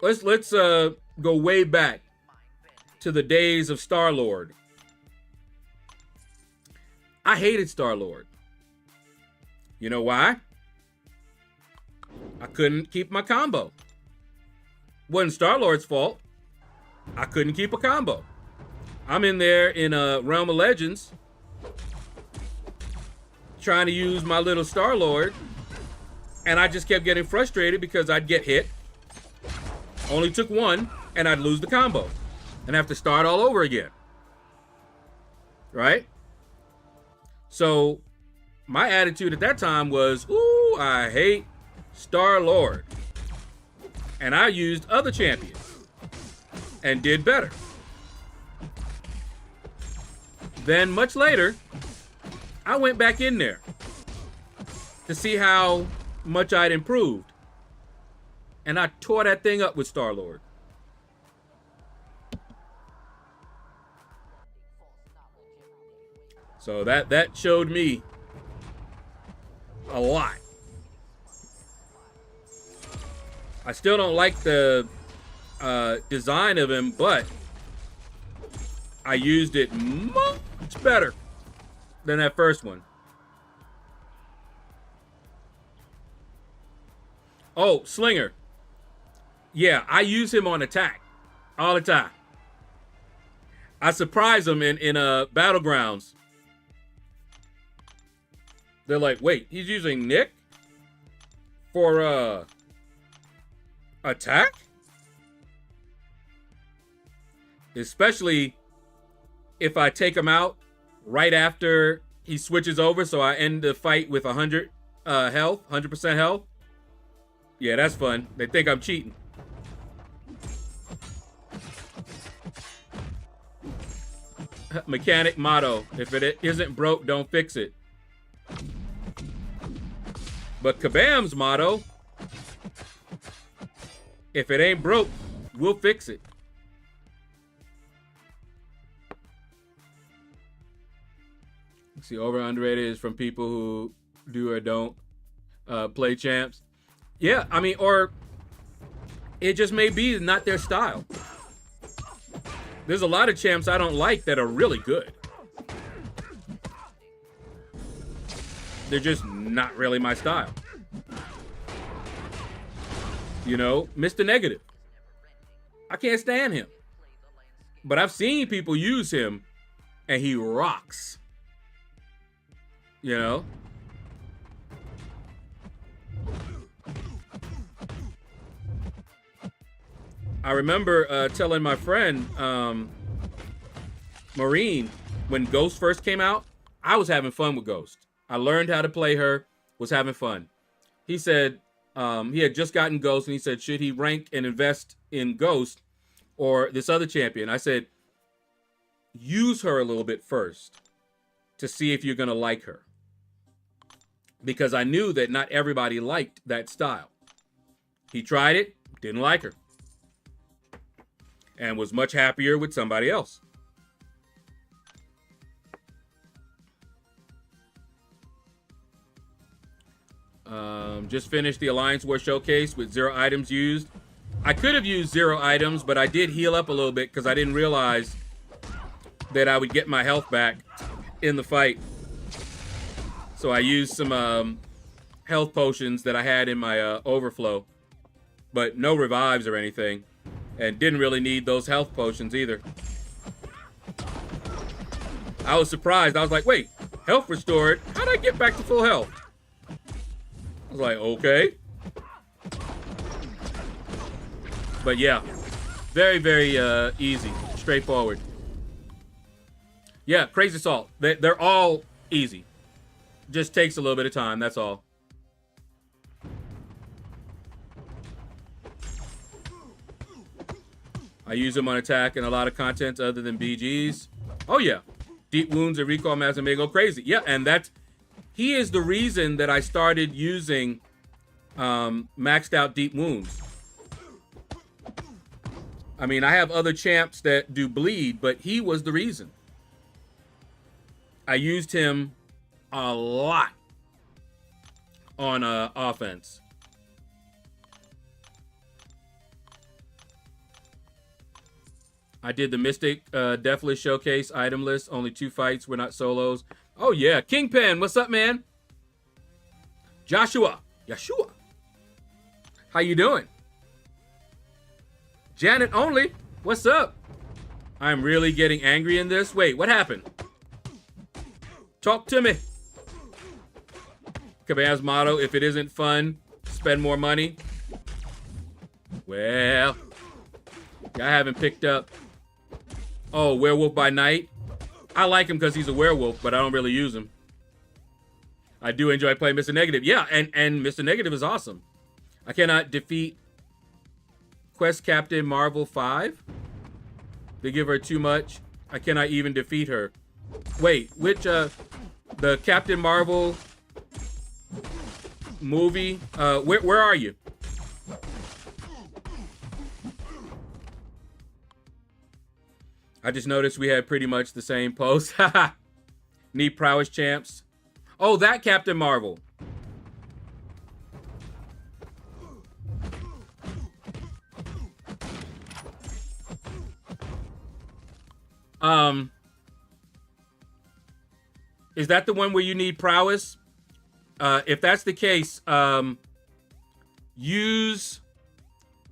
Let's go way back to the days of Star-Lord. I hated Star-Lord. You know why? I couldn't keep my combo. Wasn't Star-Lord's fault. I couldn't keep a combo. I'm in there in Realm of Legends trying to use my little Star-Lord, and I just kept getting frustrated because I'd get hit. Only took one, and I'd lose the combo and have to start all over again. Right? So my attitude at that time was, ooh, I hate Star-Lord. And I used other champions and did better. Then much later, I went back in there to see how much I'd improved. And I tore that thing up with Star-Lord. So that showed me a lot. I still don't like the design of him, but I used it much better than that first one. Oh, Slinger. Yeah, I use him on attack all the time. I surprise them in Battlegrounds. They're like, wait, he's using Nick for attack? Especially if I take him out right after he switches over, so I end the fight with 100 health, 100% health. Yeah, that's fun. They think I'm cheating. Mechanic motto: if it isn't broke, don't fix it. But Kabam's motto: if it ain't broke, we'll fix it. Let's see, over underrated is from people who do or don't play champs. Yeah, I mean, or it just may be not their style. There's a lot of champs I don't like that are really good. They're just not really my style. You know, Mr. Negative. I can't stand him. But I've seen people use him, and he rocks. You know? I remember telling my friend, Maureen, when Ghost first came out, I was having fun with Ghost. I learned how to play her, was having fun. He said he had just gotten Ghost, and he said, should he rank and invest in Ghost or this other champion? I said, use her a little bit first to see if you're going to like her. Because I knew that not everybody liked that style. He tried it, didn't like her, and was much happier with somebody else. Just finished the Alliance War Showcase with 0 items used. I could have used 0 items, but I did heal up a little bit because I didn't realize that I would get my health back in the fight. So I used some health potions that I had in my overflow, but no revives or anything. And didn't really need those health potions either. I was surprised. I was like, wait, health restored? How'd I get back to full health? I was like, okay. But yeah, very, very easy, straightforward. Yeah, Crazy Salt. They're all easy. Just takes a little bit of time, that's all. I use them on attack and a lot of content other than BGs. Oh yeah, Deep Wounds and Recall Master may go crazy. Yeah, and he is the reason that I started using maxed out Deep Wounds. I mean, I have other champs that do bleed, but he was the reason. I used him a lot on offense. I did the Mystic Deathless Showcase item list. Only 2 fights. We're not solos. Oh, yeah. Kingpin, what's up, man? Yeshua. How you doing? Janet Only, what's up? I'm really getting angry in this. Wait, what happened? Talk to me. Cabaz's motto, if it isn't fun, spend more money. Well, I haven't picked up... Oh, Werewolf by Night. I like him because he's a werewolf, but I don't really use him. I do enjoy playing Mr. Negative. Yeah, and Mr. Negative is awesome. I cannot defeat Quest Captain Marvel 5. They give her too much. I cannot even defeat her. Wait, which, the Captain Marvel movie? Where are you? I just noticed we had pretty much the same post. Need prowess champs. Oh, that Captain Marvel. Is that the one where you need prowess? If that's the case, use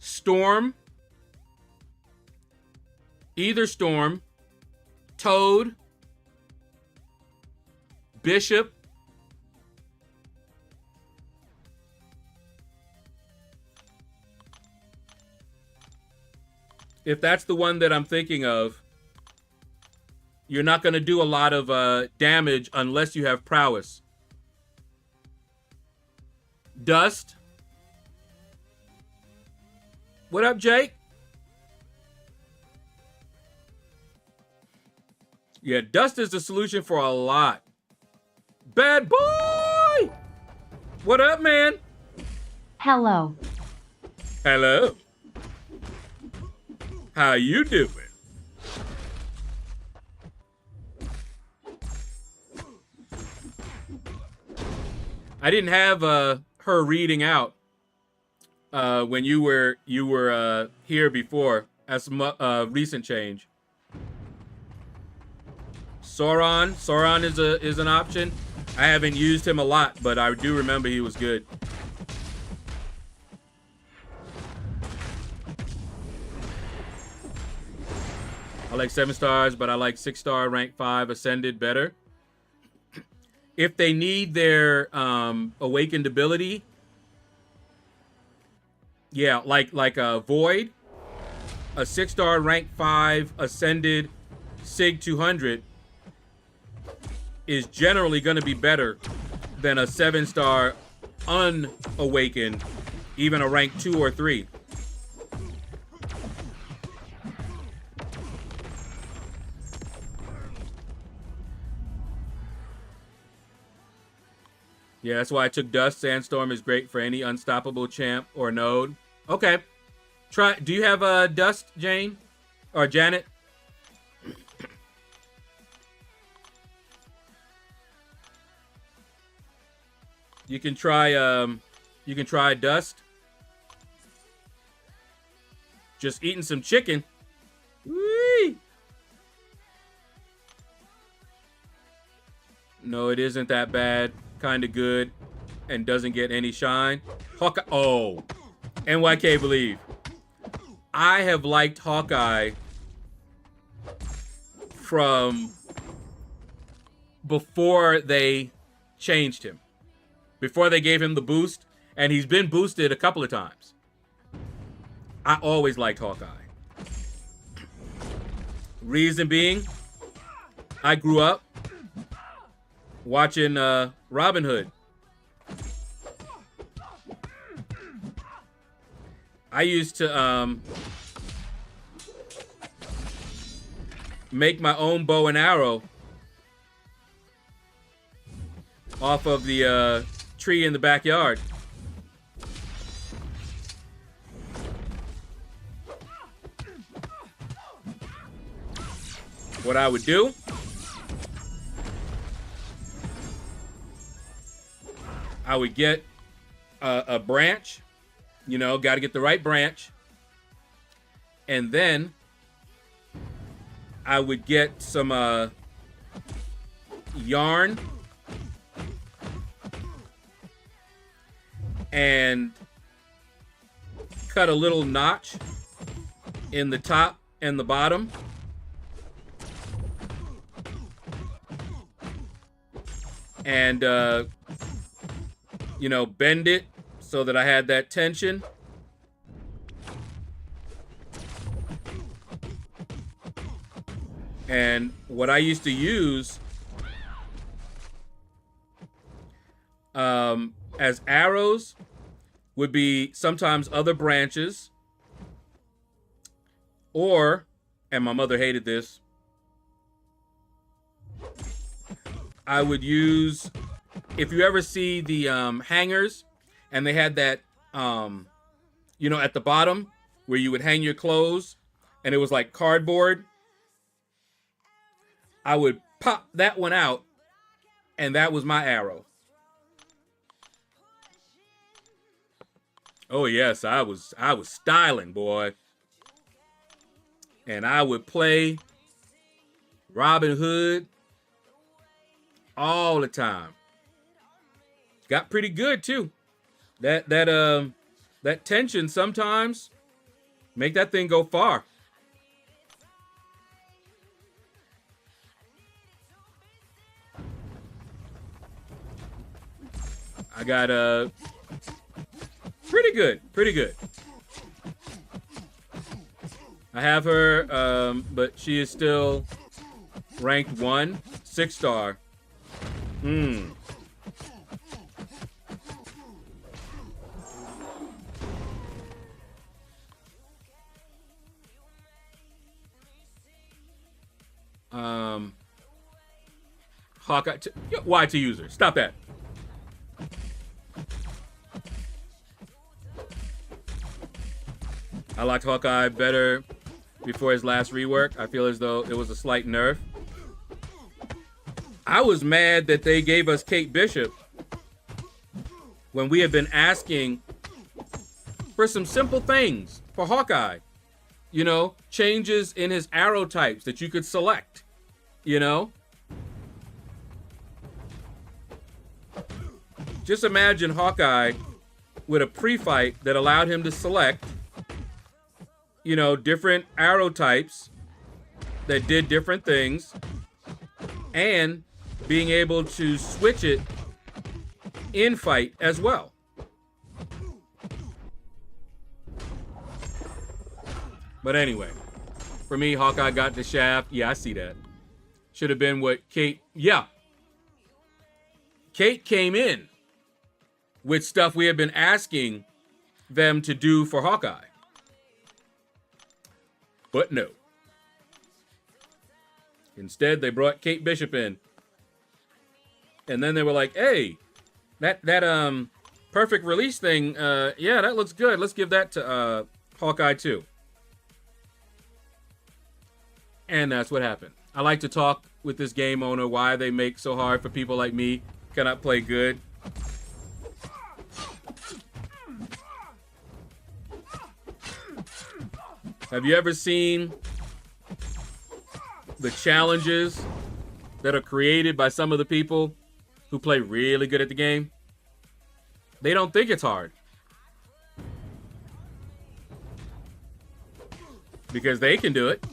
Storm. Either Storm, Toad, Bishop, if that's the one that I'm thinking of, you're not going to do a lot of damage unless you have prowess. Dust. What up, Jake? Yeah, Dust is the solution for a lot. Bad boy! What up, man? Hello. Hello. How you doing? I didn't have her reading out when you were here before. That's a recent change. Sauron is an option. I haven't used him a lot, but I do remember he was good. I like 7 stars, but I like 6-star rank 5 ascended better. If they need their awakened ability, yeah, like a Void, a 6-star rank 5 ascended Sig 200 is generally going to be better than a 7-star unawakened, even a rank 2 or 3. Yeah, that's why I took Dust. Sandstorm is great for any unstoppable champ or node. Okay. Do you have Dust, Jane? Or Janet? You can try Dust. Just eating some chicken. Whee! No, it isn't that bad. Kind of good. And doesn't get any shine. Hawkeye. Oh. NYK believe. I have liked Hawkeye from before they changed him, before they gave him the boost, and he's been boosted a couple of times. I always liked Hawkeye. Reason being, I grew up watching Robin Hood. I used to make my own bow and arrow off of the tree in the backyard. What I would do, I would get a branch, you know, got to get the right branch. And then I would get some yarn and cut a little notch in the top and the bottom. And, you know, bend it so that I had that tension. And what I used to use as arrows would be sometimes other branches, or, and my mother hated this, I would use, if you ever see the hangers, and they had that, you know, at the bottom where you would hang your clothes, and it was like cardboard, I would pop that one out, and that was my arrow. Oh yes, I was styling, boy. And I would play Robin Hood all the time. Got pretty good too. That tension sometimes make that thing go far. I got pretty good. I have her, but she is still ranked 1, 6-star. Hawkeye, Y2 user, stop that. I liked Hawkeye better before his last rework. I feel as though it was a slight nerf. I was mad that they gave us Kate Bishop when we had been asking for some simple things for Hawkeye. You know, changes in his arrow types that you could select, you know? Just imagine Hawkeye with a pre-fight that allowed him to select, you know, different arrow types that did different things, and being able to switch it in fight as well. But anyway, for me, Hawkeye got the shaft. Yeah, I see that. Should have been what Kate, yeah. Kate came in with stuff we had been asking them to do for Hawkeye. But no. Instead, they brought Kate Bishop in. And then they were like, hey, that perfect release thing, yeah, that looks good. Let's give that to Hawkeye too. And that's what happened. I like to talk with this game owner why they make so hard for people like me who cannot play good. Have you ever seen the challenges that are created by some of the people who play really good at the game? They don't think it's hard. because they can do it.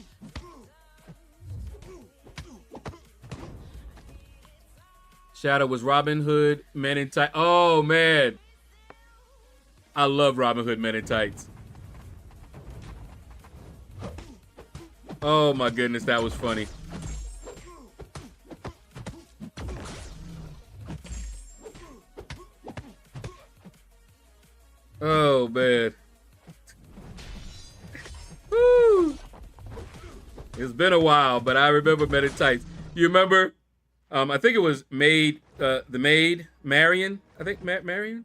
Shadow was Robin Hood Men in Tights. Oh, man. I love Robin Hood Men in Tights. Oh, my goodness. That was funny. Oh, man. Woo. It's been a while, but I remember Men in Tights. You remember? I think it was the maid, Marion. I think Marion.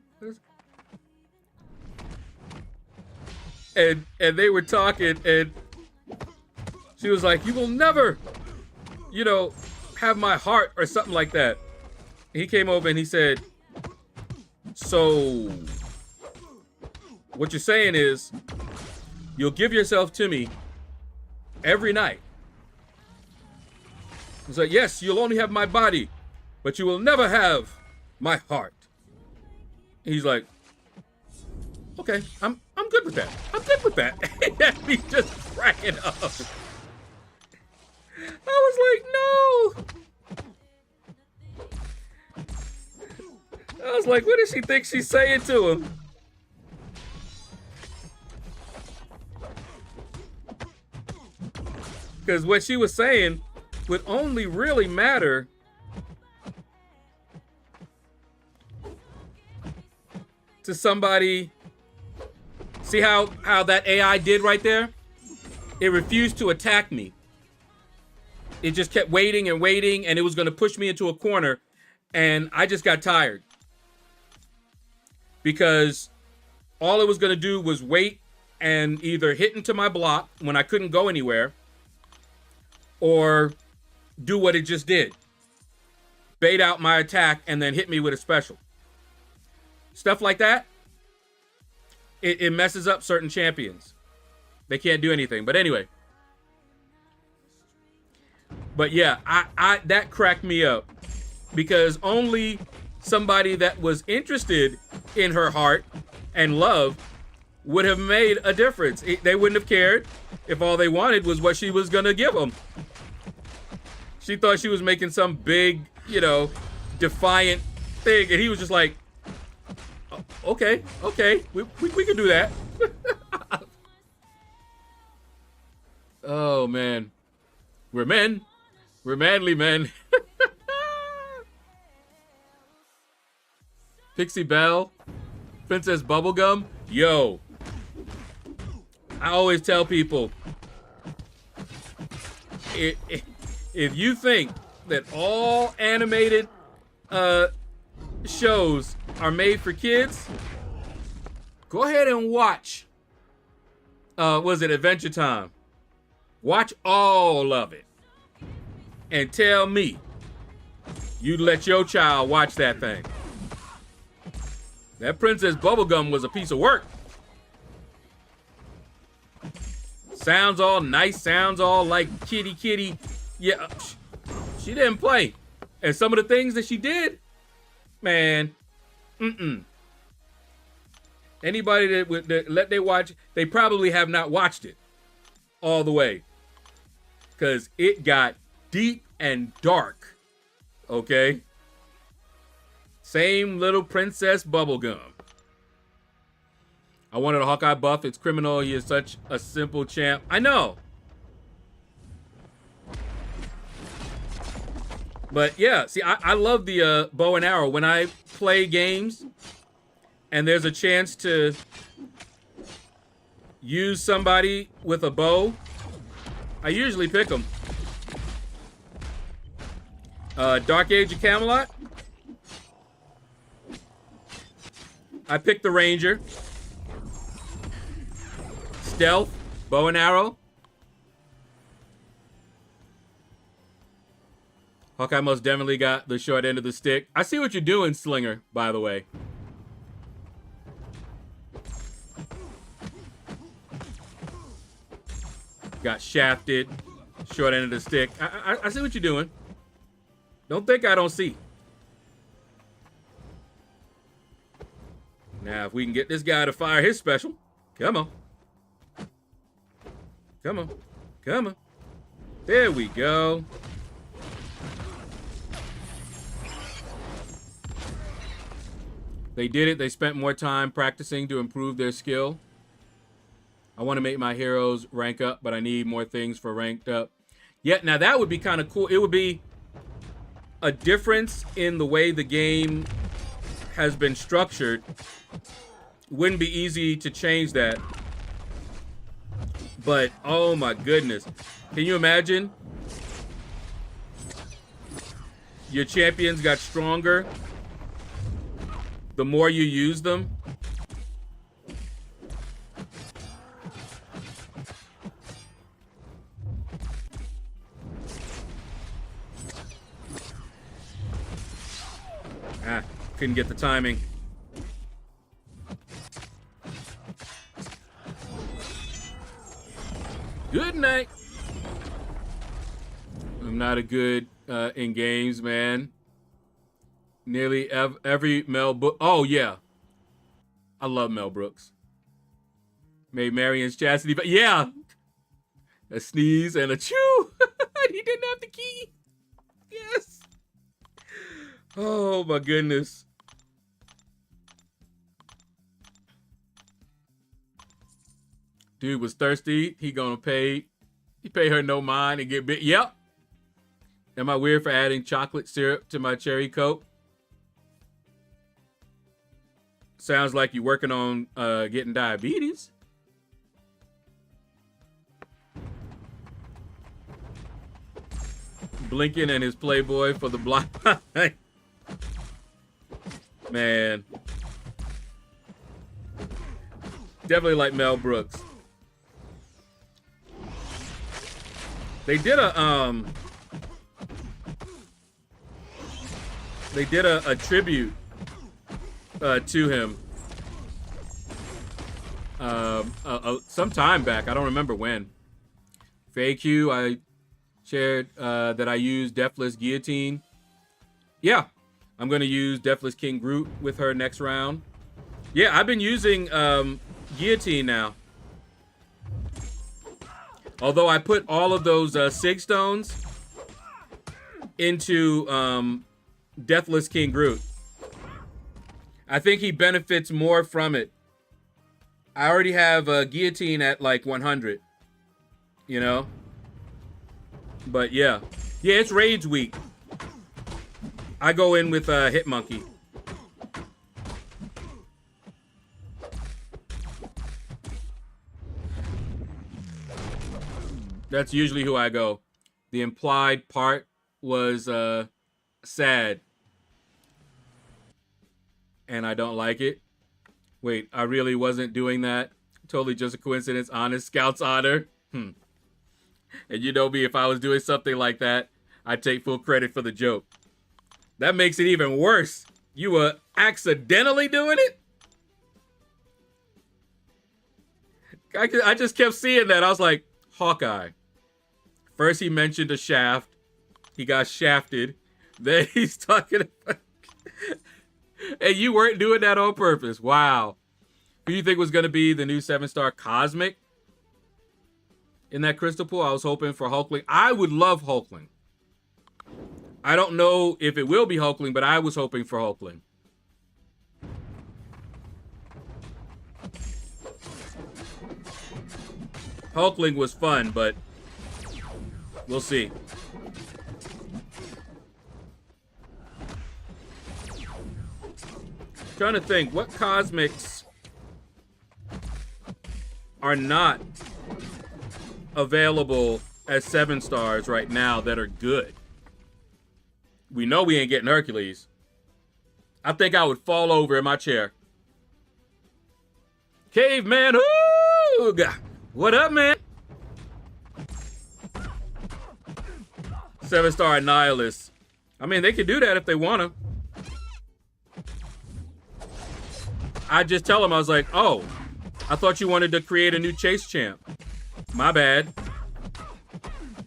And they were talking, and she was like, "You will never, have my heart," or something like that. And he came over and he said, "So, what you're saying is, you'll give yourself to me every night." He's like, "Yes, you'll only have my body, but you will never have my heart." He's like, "Okay, I'm good with that. I'm good with that." And he's just cracking up. I was like, no. I was like, what does she think she's saying to him? Because what she was saying would only really matter to somebody. See how that AI did right there? It refused to attack me. It just kept waiting and waiting, and it was going to push me into a corner, and I just got tired. Because all it was going to do was wait and either hit into my block when I couldn't go anywhere, or do what it just did. Bait out my attack and then hit me with a special. Stuff like that, it messes up certain champions. They can't do anything. But anyway. But yeah, I that cracked me up. Because only somebody that was interested in her heart and love would have made a difference. They wouldn't have cared if all they wanted was what she was going to give them. She thought she was making some big, defiant thing. And he was just like, okay, we can do that. Oh, man. We're men. We're manly men. Pixie Belle. Princess Bubblegum. Yo. I always tell people, if you think that all animated shows are made for kids, go ahead and watch. Was it Adventure Time? Watch all of it. And tell me you'd let your child watch that thing. That Princess Bubblegum was a piece of work. Sounds all nice, sounds all like kitty. Yeah, she didn't play. And some of the things that she did, man, anybody that would let they watch, they probably have not watched it all the way. Because it got deep and dark, okay? Same little Princess Bubblegum. I wanted a Hawkeye buff. It's criminal. He is such a simple champ. I know. But yeah, see, I love the bow and arrow. When I play games and there's a chance to use somebody with a bow, I usually pick them. Dark Age of Camelot. I picked the Ranger. Stealth, bow and arrow. Hawkeye most definitely got the short end of the stick. I see what you're doing, Slinger, by the way. Got shafted, short end of the stick. I see what you're doing. Don't think I don't see. Now, if we can get this guy to fire his special. Come on. Come on. Come on. There we go. They did it. They spent more time practicing to improve their skill. I want to make my heroes rank up, but I need more things for ranked up. Yeah, now that would be kind of cool. It would be a difference in the way the game has been structured. Wouldn't be easy to change that. But, oh my goodness. Can you imagine? Your champions got stronger the more you use them. Couldn't get the timing. Good night. I'm not a good in games, man. Nearly every Mel Brooks. Oh, yeah. I love Mel Brooks. Made Marion's chastity. But yeah. A sneeze and a chew. He didn't have the key. Yes. Oh, my goodness. Dude was thirsty. He gonna pay. He pay her no mind and get bit. Yep. Am I weird for adding chocolate syrup to my cherry Coke? Sounds like you're working on getting diabetes. Blinking and his Playboy for the blind. Man. Definitely like Mel Brooks. They did a tribute to him some time back. I don't remember when. For AQ, I shared that I use Deathless Guillotine. Yeah, I'm going to use Deathless King Groot with her next round. Yeah, I've been using Guillotine now. Although I put all of those Sig Stones into Deathless King Groot. I think he benefits more from it. I already have Guillotine at like 100. You know? But yeah. Yeah, it's Rage Week. I go in with Hitmonkey. That's usually who I go. The implied part was sad. And I don't like it. Wait, I really wasn't doing that. Totally just a coincidence. Honest Scout's honor. And you know me, if I was doing something like that, I'd take full credit for the joke. That makes it even worse. You were accidentally doing it? I just kept seeing that. I was like, Hawkeye. First he mentioned a shaft. He got shafted. Then he's talking about... And you weren't doing that on purpose. Wow. Who do you think was going to be the new 7-star Cosmic in that crystal pool? I was hoping for Hulkling. I would love Hulkling. I don't know if it will be Hulkling, but I was hoping for Hulkling. Hulkling was fun, but we'll see. Trying to think, what Cosmics are not available as 7 stars right now that are good? We know we ain't getting Hercules. I think I would fall over in my chair. Caveman Hoog! What up, man? 7-star Annihilus. I mean, they could do that if they want to. I just tell them, I was like, oh, I thought you wanted to create a new chase champ. My bad.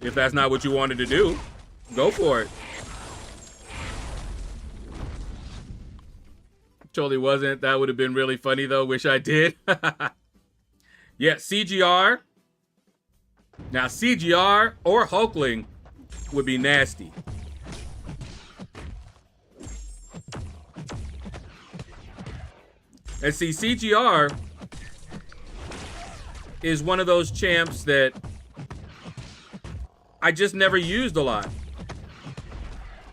If that's not what you wanted to do, go for it. Totally wasn't. That would have been really funny, though. Wish I did. Yeah, CGR. Now, CGR or Hulkling would be nasty. And see, CGR is one of those champs that I just never used a lot.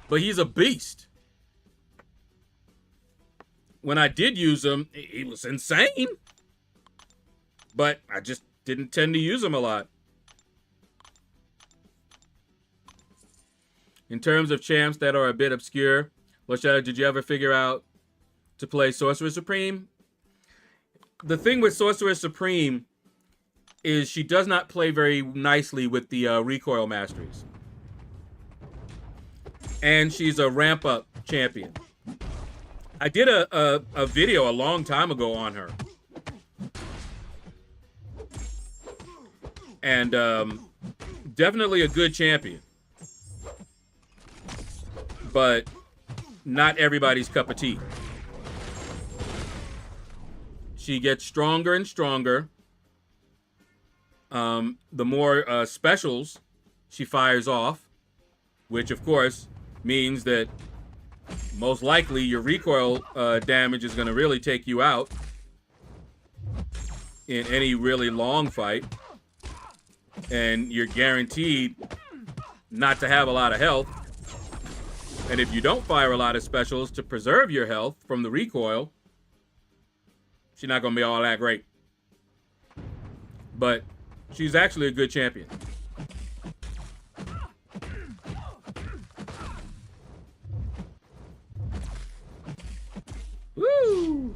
But he's a beast. When I did use him, he was insane. But I just didn't tend to use him a lot. In terms of champs that are a bit obscure, LordShaedow, did you ever figure out to play Sorcerer Supreme? The thing with Sorcerer Supreme is she does not play very nicely with the recoil masteries. And she's a ramp-up champion. I did a video a long time ago on her. And definitely a good champion. But not everybody's cup of tea. She gets stronger and stronger. The more specials she fires off, which of course means that most likely your recoil damage is going to really take you out in any really long fight. And you're guaranteed not to have a lot of health. And if you don't fire a lot of specials to preserve your health from the recoil, she's not going to be all that great. But she's actually a good champion. Woo!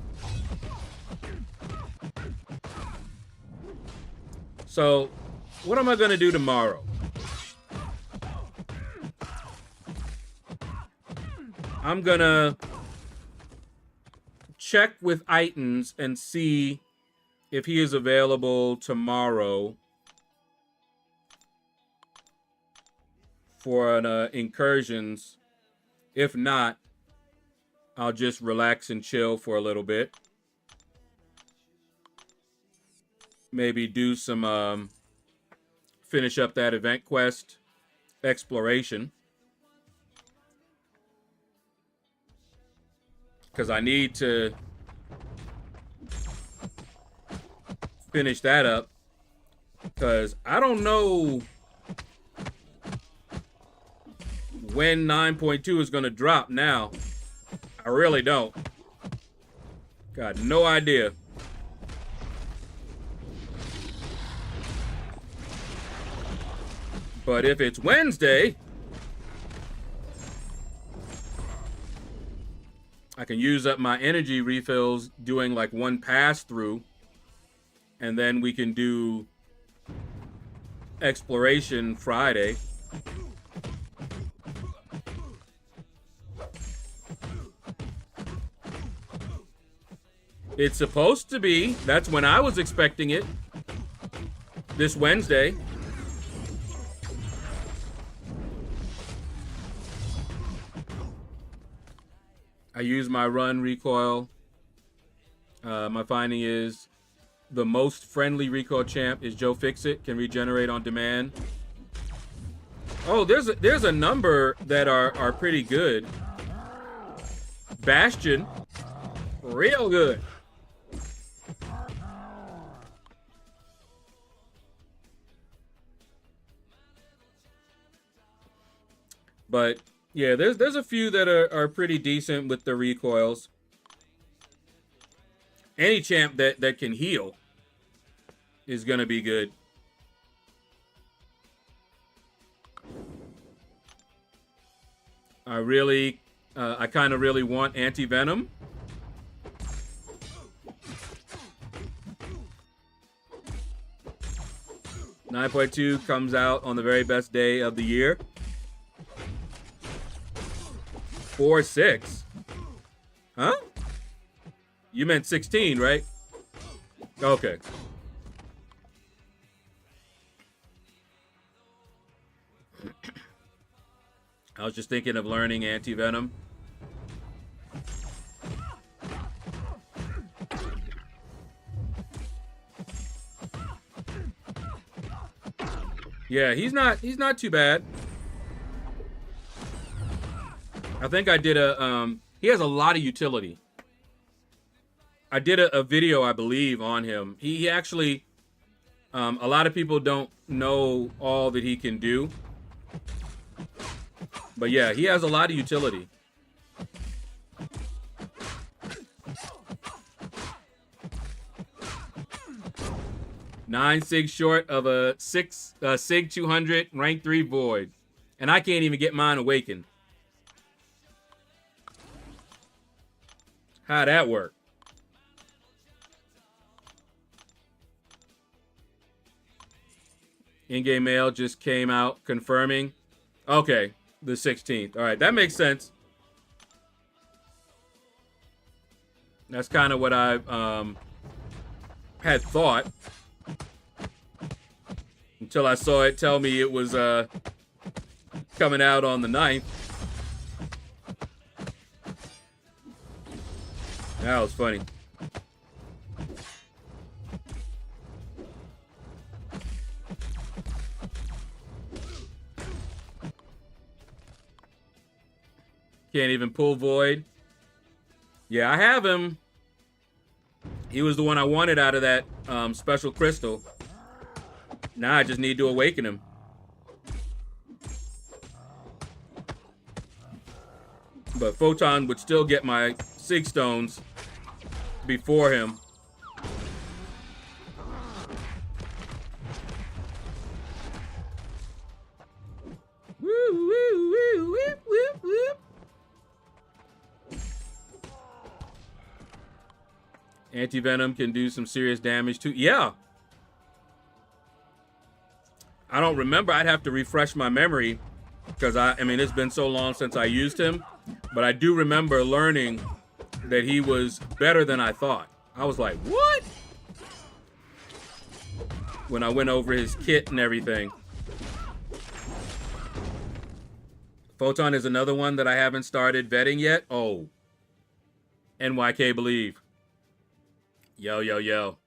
So, what am I going to do tomorrow? I'm going to check with Itins and see if he is available tomorrow for an incursions. If not, I'll just relax and chill for a little bit. Maybe do some finish up that event quest exploration. Because I need to finish that up. Because I don't know when 9.2 is going to drop now. I really don't. Got no idea. But if it's Wednesday, I can use up my energy refills doing like one pass through, and then we can do exploration Friday. It's supposed to be, that's when I was expecting it, this Wednesday. I use my run recoil. My finding is the most friendly recoil champ is Joe Fixit, can regenerate on demand. Oh, there's a number that are pretty good. Bastion, real good. But yeah, there's a few that are pretty decent with the recoils. Any champ that can heal is gonna be good. I kind of really want anti-venom. .2 comes out on the very best day of the year. 4-6. Huh? You meant 16, right? Okay. I was just thinking of learning anti-venom. Yeah, he's not too bad. I think I did a he has a lot of utility. I did a video, I believe, on him. He actually a lot of people don't know all that he can do. But yeah, he has a lot of utility. Nine sig short of a Sig 200 rank 3 void. And I can't even get mine awakened. How'd that work? In-game mail just came out confirming. Okay, the 16th. All right, that makes sense. That's kind of what I had thought. Until I saw it tell me it was coming out on the 9th. That was funny. Can't even pull Void. Yeah, I have him. He was the one I wanted out of that special crystal. Now I just need to awaken him. But Photon would still get my Sig Stones before him. Woo, woo, woo, whoop, whoop, whoop. Anti-Venom can do some serious damage too. Yeah. I don't remember. I'd have to refresh my memory because I mean, it's been so long since I used him, but I do remember learning that he was better than I thought. I was like, what? When I went over his kit and everything. Photon is another one that I haven't started vetting yet. Oh. NYK Believe. Yo, yo, yo.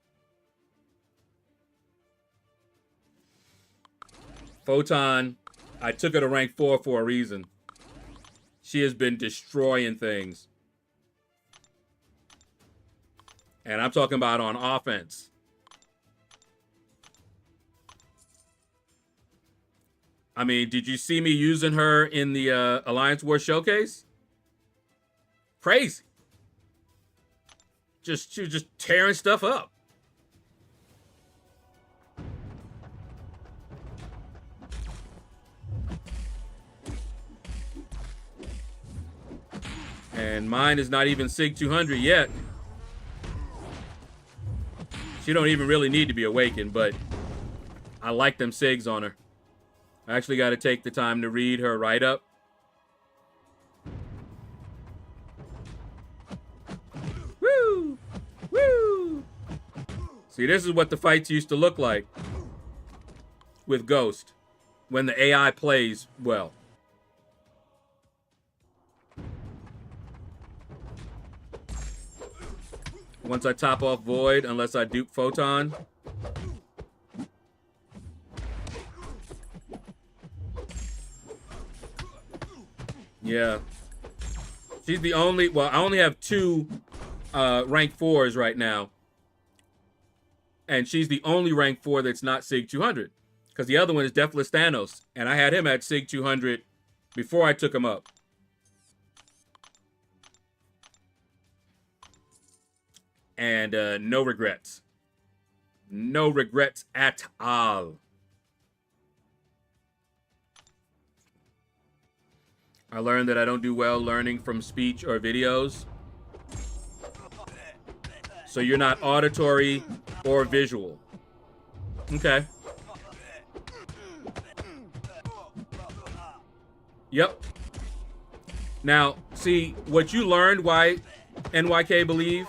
Photon, I took her to rank 4 for a reason. She has been destroying things. And I'm talking about on offense. I mean, did you see me using her in the Alliance War Showcase? Crazy. She was just tearing stuff up. And mine is not even Sig 200 yet. She don't even really need to be awakened, but I like them Sigs on her. I actually got to take the time to read her write-up. Woo! Woo! See, this is what the fights used to look like with Ghost when the AI plays well. Once I top off Void, unless I dupe Photon. Yeah. She's the only, well, I only have 2 rank 4s right now. And she's the only rank 4 that's not Sig 200. Because the other one is Deathless Thanos. And I had him at Sig 200 before I took him up. And no regrets. No regrets at all. I learned that I don't do well learning from speech or videos. So you're not auditory or visual. Okay. Yep. Now, see, what you learned, why NYK Believe,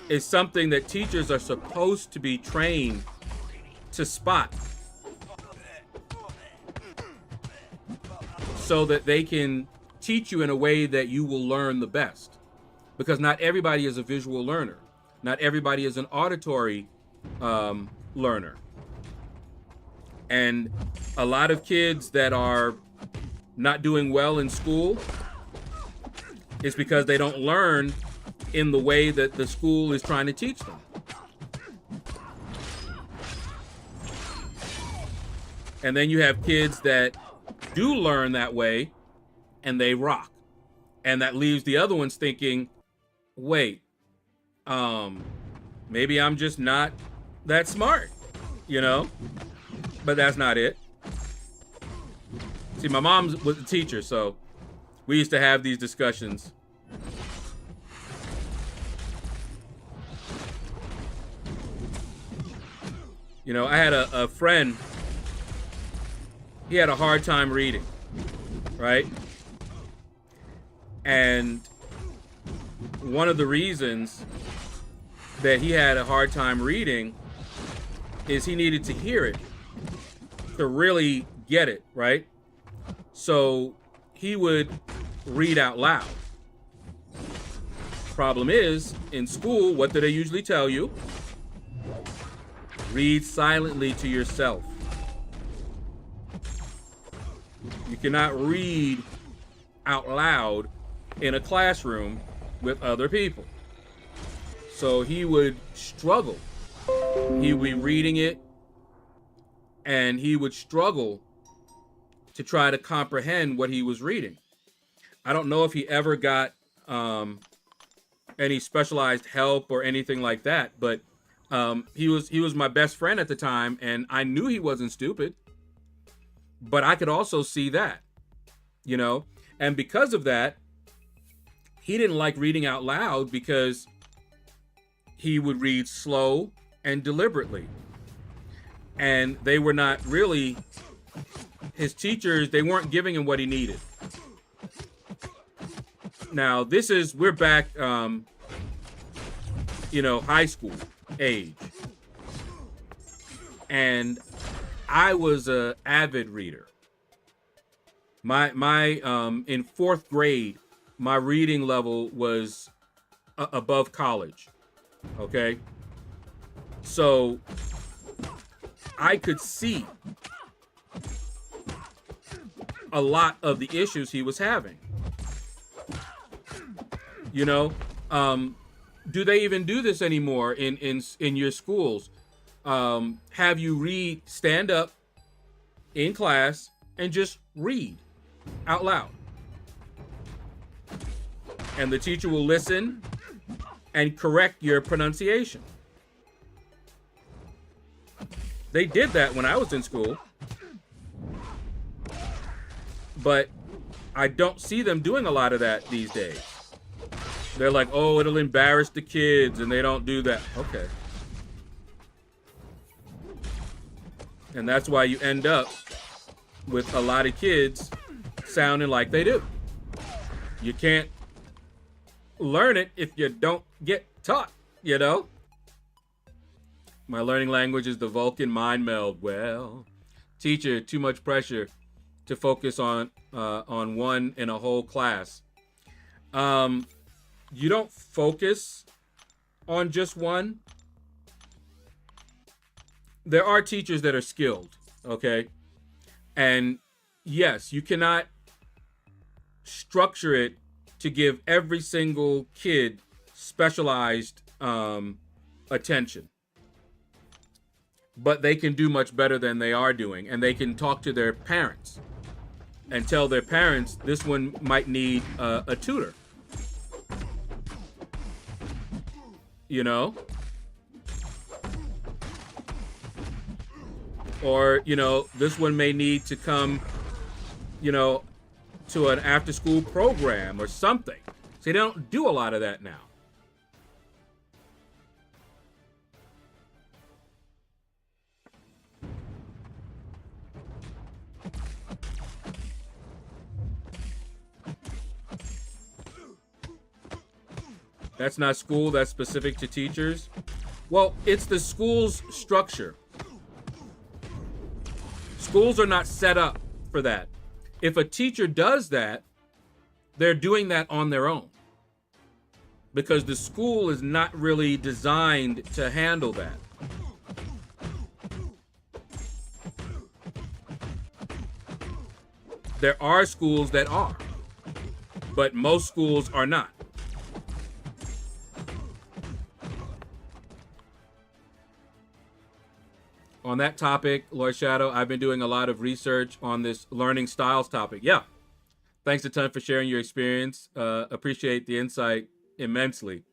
is something that teachers are supposed to be trained to spot so that they can teach you in a way that you will learn the best. Because not everybody is a visual learner. Not everybody is an auditory learner. And a lot of kids that are not doing well in school is because they don't learn in the way that the school is trying to teach them. And then you have kids that do learn that way and they rock. And that leaves the other ones thinking, wait, maybe I'm just not that smart, you know? But that's not it. See, my mom was a teacher, so we used to have these discussions. You know, I had a friend, he had a hard time reading, right? And one of the reasons that he had a hard time reading is he needed to hear it to really get it, right? So he would read out loud. Problem is, in school, what do they usually tell you? Read silently to yourself. You cannot read out loud in a classroom with other people. So he would struggle. He would be reading it and he would struggle to try to comprehend what he was reading. I don't know if he ever got any specialized help or anything like that, but he was my best friend at the time, and I knew he wasn't stupid, but I could also see that, you know, and because of that, he didn't like reading out loud because he would read slow and deliberately, and they were not really, his teachers, they weren't giving him what he needed. Now, we're back, you know, high school age. And I was an avid reader. In fourth grade, my reading level was above college. Okay. So I could see a lot of the issues he was having. You know, do they even do this anymore in your schools? Have you stand up in class and just read out loud. And the teacher will listen and correct your pronunciation. They did that when I was in school. But I don't see them doing a lot of that these days. They're like, oh, it'll embarrass the kids, and they don't do that. Okay. And that's why you end up with a lot of kids sounding like they do. You can't learn it if you don't get taught, you know? My learning language is the Vulcan mind meld. Well, teacher, too much pressure to focus on one in a whole class. You don't focus on just one. There are teachers that are skilled, okay? And yes, you cannot structure it to give every single kid specialized attention. But they can do much better than they are doing, and they can talk to their parents and tell their parents this one might need a tutor. You know? Or, you know, this one may need to come, you know, to an after-school program or something. See, they don't do a lot of that now. That's not school, that's specific to teachers. Well, it's the school's structure. Schools are not set up for that. If a teacher does that, they're doing that on their own. Because the school is not really designed to handle that. There are schools that are, but most schools are not. On that topic, LordShaedow, I've been doing a lot of research on this learning styles topic. Yeah. Thanks a ton for sharing your experience. Appreciate the insight immensely.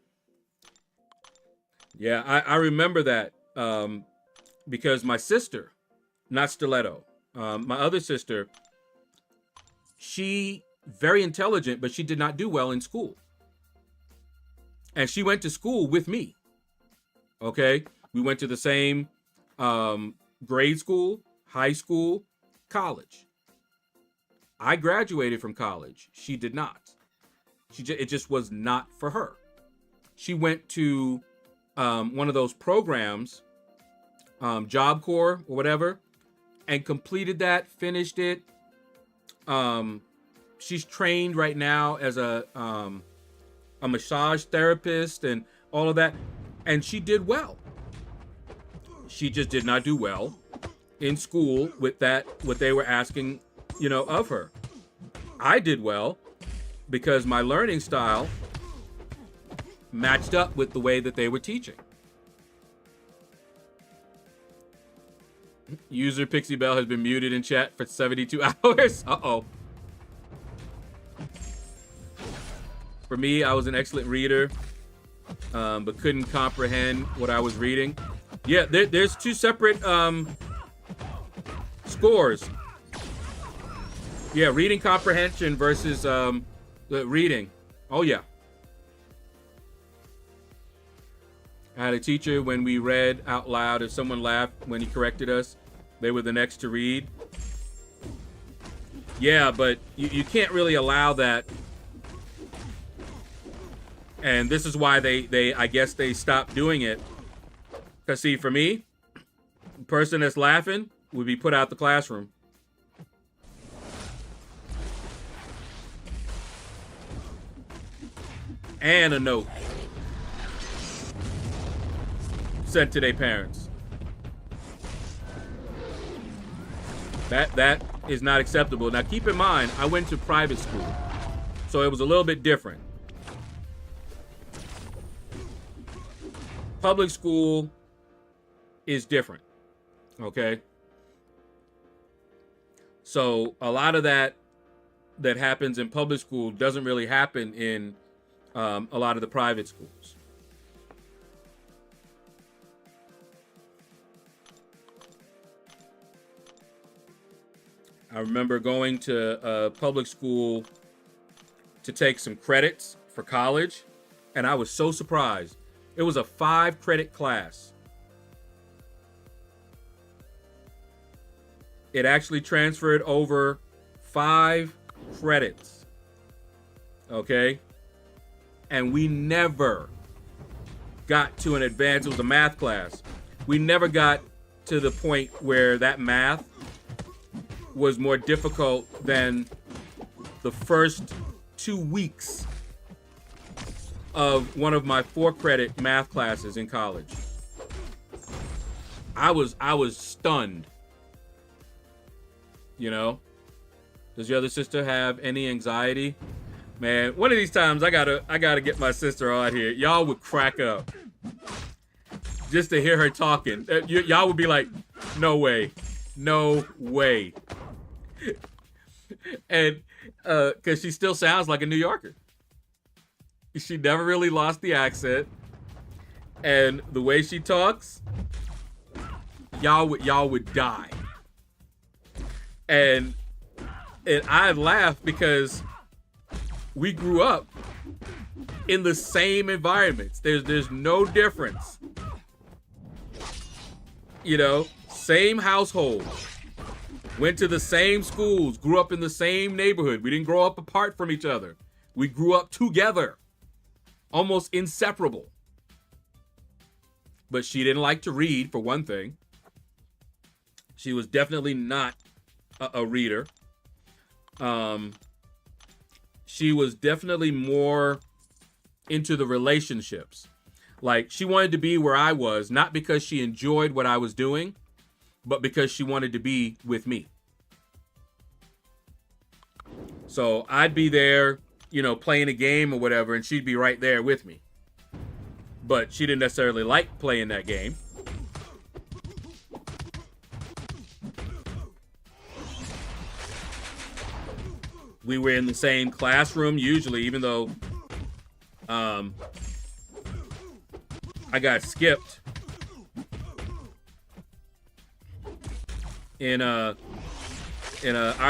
Yeah, I remember that because my sister, not Stiletto, my other sister, she very intelligent, but she did not do well in school. And she went to school with me. Okay. We went to the same grade school, high school, college. I graduated from college. She did not. It just was not for her. She went to one of those programs, Job Corps or whatever, and completed that, finished it. She's trained right now as a massage therapist and all of that, and she did well. She just did not do well in school with that, what they were asking, of her. I did well because my learning style matched up with the way that they were teaching. User Pixie Bell has been muted in chat for 72 hours. Uh-oh. For me, I was an excellent reader, but couldn't comprehend what I was reading. Yeah, there's two separate scores. Yeah, reading comprehension versus the reading. Oh, yeah. I had a teacher when we read out loud, if someone laughed when he corrected us, they were the next to read. Yeah, but you can't really allow that. And this is why I guess they stopped doing it. Because see, for me, the person that's laughing would be put out the classroom. And a note sent to their parents. That is not acceptable. Now keep in mind, I went to private school, so it was a little bit different. Public school is different, okay? So a lot of that happens in public school doesn't really happen in a lot of the private schools. I remember going to public school to take some credits for college, and I was so surprised. It was a 5-credit class. It actually transferred over 5 credits. Okay? And we never got to an advanced, it was a math class. We never got to the point where that math was more difficult than the first 2 weeks of one of my 4-credit math classes in college. I was stunned. Does your other sister have any anxiety? Man, one of these times I gotta get my sister on here. Y'all would crack up just to hear her talking. Y'all would be like, no way, no way. And because she still sounds like a New Yorker. She never really lost the accent, and the way she talks, y'all would die. And I laugh because we grew up in the same environments. There's no difference. Same household. Went to the same schools, grew up in the same neighborhood. We didn't grow up apart from each other. We grew up together, almost inseparable. But she didn't like to read, for one thing. She was definitely not a reader. She was definitely more into the relationships. Like, she wanted to be where I was, not because she enjoyed what I was doing, but because she wanted to be with me. So I'd be there, you know, playing a game or whatever, and she'd be right there with me. But she didn't necessarily like playing that game. We were in the same classroom usually, even though I got skipped in our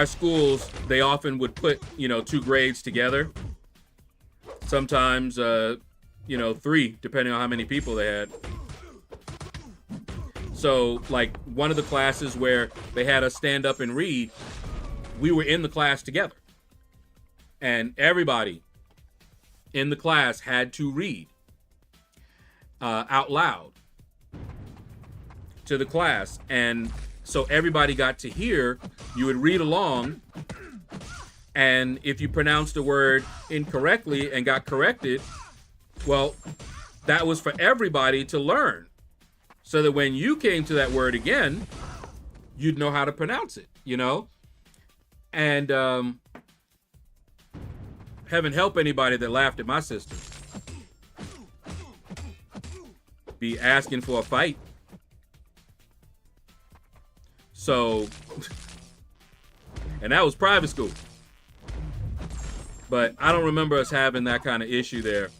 schools. They often would put, you know, 2 grades together. Sometimes, you know, 3, depending on how many people they had. So, like, one of the classes where they had us stand up and read, we were in the class together. And everybody in the class had to read out loud to the class. And so everybody got to hear. You would read along. And if you pronounced a word incorrectly and got corrected, well, that was for everybody to learn. So that when you came to that word again, you'd know how to pronounce it, you know? And heaven help anybody that laughed at my sister. Be asking for a fight. So, and that was private school. But I don't remember us having that kind of issue there.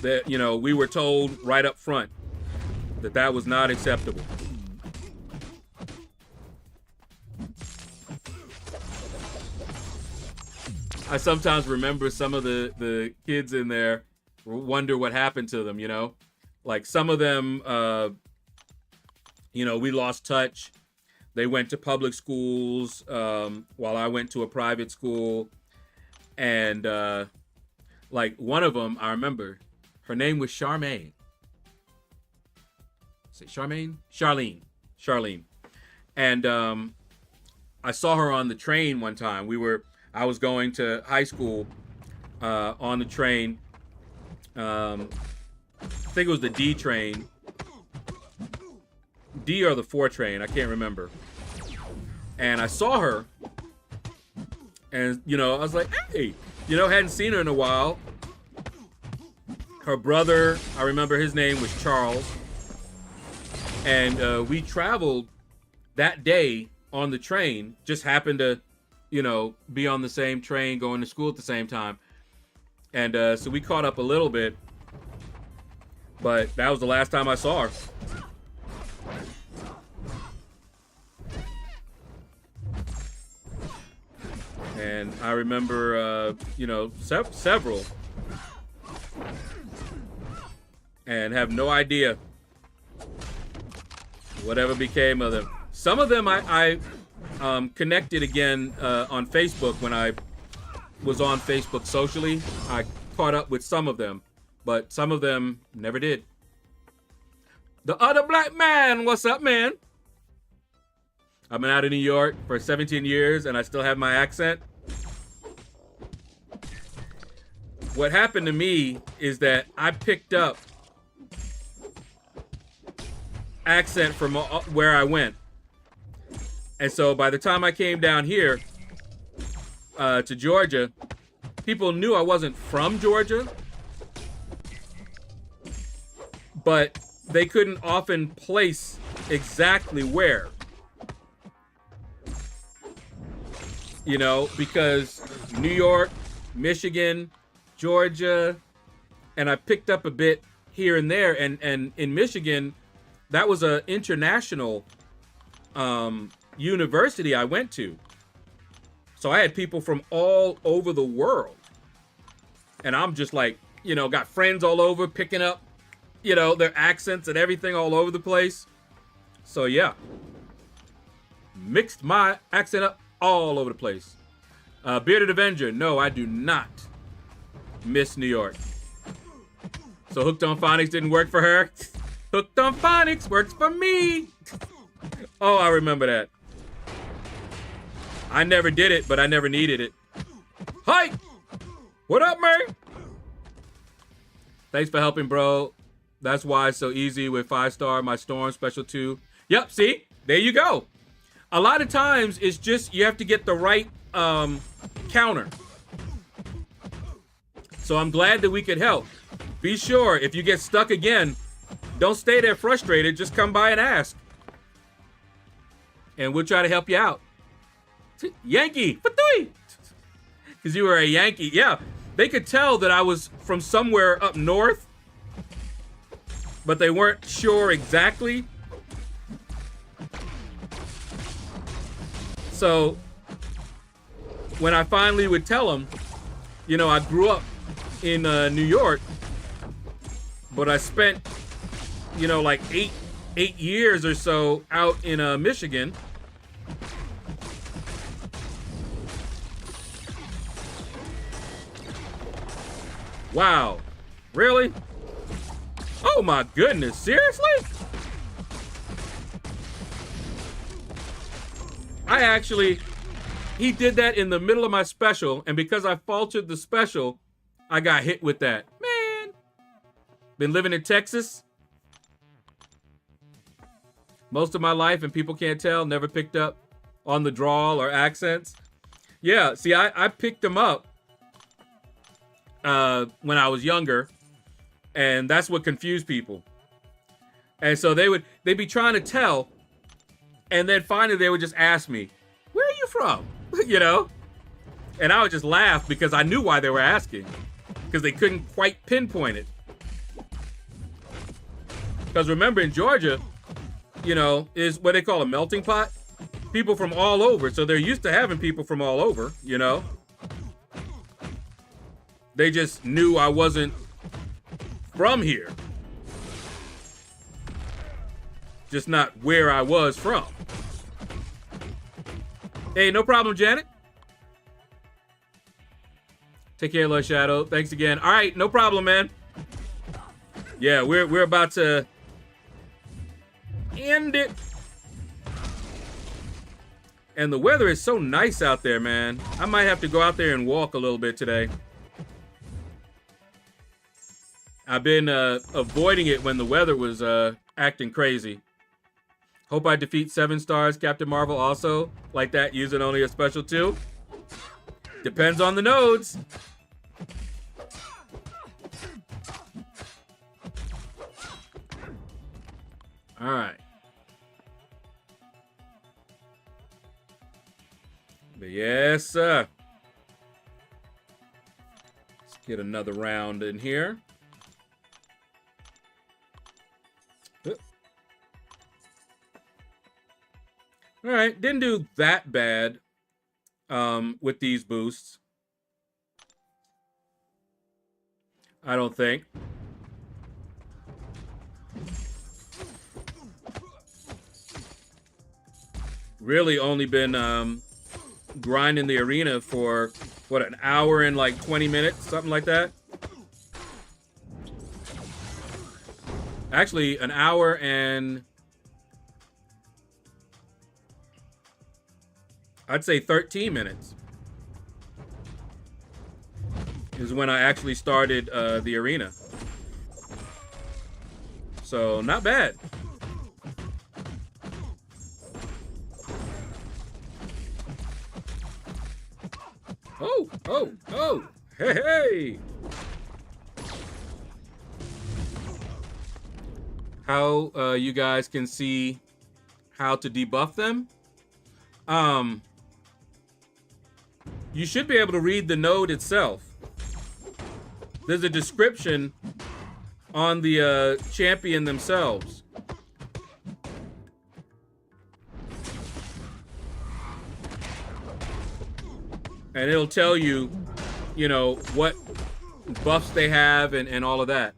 That, you know, we were told right up front that that was not acceptable. I sometimes remember some of the kids in there wonder what happened to them, you know? Like some of them, you know, we lost touch. They went to public schools while I went to a private school. And like one of them, I remember, her name was Charmaine. Say Charmaine? Charlene. And I saw her on the train one time. I was going to high school on the train. I think it was the D train. D or the 4 train, I can't remember. And I saw her. And, you know, I was like, hey, you know, hadn't seen her in a while. Her brother, I remember his name was Charles. And we traveled that day on the train, just happened to, you know, be on the same train going to school at the same time. And so we caught up a little bit, but that was the last time I saw her. And I remember, you know, several, and have no idea whatever became of them. Some of them I connected again on Facebook when I was on Facebook socially. I caught up with some of them, but some of them never did. The other black man, what's up, man? I've been out of New York for 17 years and I still have my accent. What happened to me is that I picked up accent from where I went. And so by the time I came down here to Georgia, people knew I wasn't from Georgia, but they couldn't often place exactly where. You know, because New York, Michigan, Georgia, and I picked up a bit here and there. And in Michigan, that was an international university I went to. So I had people from all over the world. And I'm just like, you know, got friends all over picking up, you know, their accents and everything all over the place. So yeah, mixed my accent up all over the place. Bearded Avenger, no, I do not miss New York. So Hooked on Phonics didn't work for her. Hooked on Phonics works for me. Oh, I remember that. I never did it, but I never needed it. Hi! What up, man? Thanks for helping, bro. That's why it's so easy with 5-star, my Storm Special 2. Yep, see? There you go. A lot of times it's just you have to get the right counter. So I'm glad that we could help. Be sure if you get stuck again, don't stay there frustrated. Just come by and ask. And we'll try to help you out. Yankee, because you were a Yankee. Yeah, they could tell that I was from somewhere up north, but they weren't sure exactly. So when I finally would tell them, you know, I grew up in New York, but I spent, you know, like eight years or so out in Michigan. Wow, really? Oh my goodness, seriously? He did that in the middle of my special, and because I faltered the special, I got hit with that. Man, been living in Texas most of my life, and people can't tell, never picked up on the drawl or accents. Yeah, see, I picked them up when I was younger, and that's what confused people. And so they'd be trying to tell, and then finally they would just ask me, where are you from? You know? And I would just laugh because I knew why they were asking, because they couldn't quite pinpoint it. Because remember, in Georgia, you know, is what they call a melting pot. People from all over, so they're used to having people from all over, you know? They just knew I wasn't from here. Just not where I was from. Hey, no problem, Janet. Take care, LordShaedow. Thanks again. All right, no problem, man. Yeah, we're about to end it. And the weather is so nice out there, man. I might have to go out there and walk a little bit today. I've been avoiding it when the weather was acting crazy. Hope I defeat 7 stars, Captain Marvel also. Like that, using only a special 2. Depends on the nodes. All right. But yes, sir. Let's get another round in here. All right, didn't do that bad with these boosts. I don't think. Really only been grinding the arena for, what, an hour and like 20 minutes, something like that. Actually, an hour and I'd say 13 minutes is when I actually started the arena. So not bad. Oh, hey. How you guys can see how to debuff them. You should be able to read the node itself. There's a description on the champion themselves. And it'll tell you, you know, what buffs they have and all of that.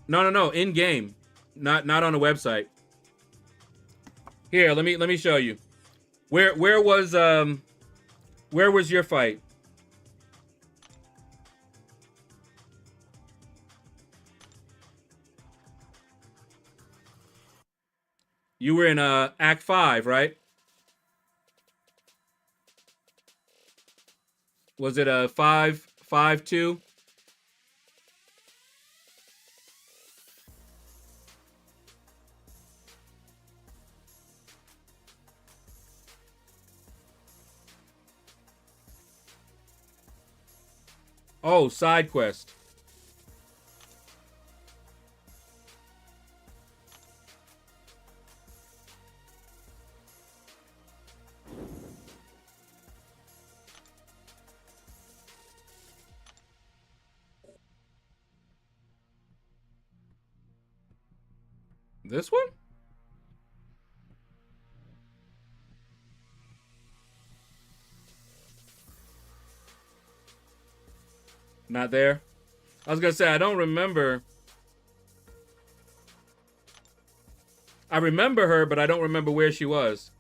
No, in game, not on the website. Here, let me show you. Where was your fight? You were in Act 5, right? Was it a 5-2? Oh, side quest. This one? Not there? I was gonna say, I don't remember. I remember her, but I don't remember where she was.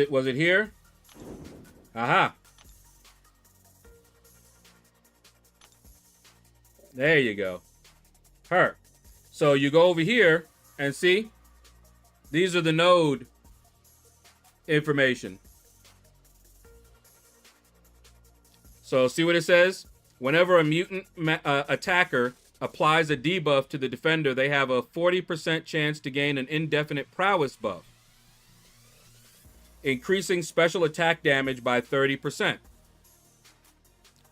Was it here? Aha. There you go. Her. So you go over here and see, these are the node information. So see what it says? Whenever a mutant attacker applies a debuff to the defender, they have a 40% chance to gain an indefinite prowess buff, increasing special attack damage by 30%.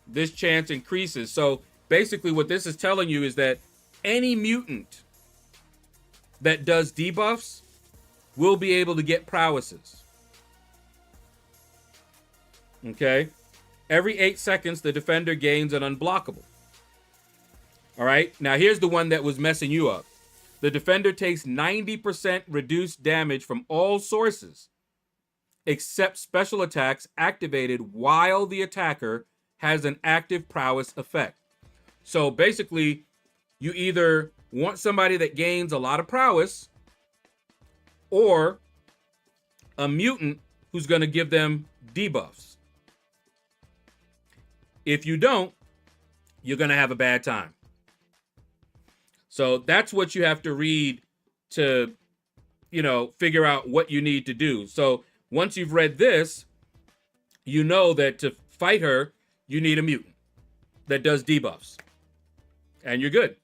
This chance increases. So basically what this is telling you is that any mutant that does debuffs will be able to get prowesses. Okay? Every 8 seconds, the defender gains an unblockable. All right? Now, here's the one that was messing you up. The defender takes 90% reduced damage from all sources, except special attacks activated while the attacker has an active prowess effect. So basically, you either want somebody that gains a lot of prowess or a mutant who's going to give them debuffs. If you don't, you're going to have a bad time. So that's what you have to read to, figure out what you need to do. So once you've read this, you know that to fight her, you need a mutant that does debuffs. And you're good.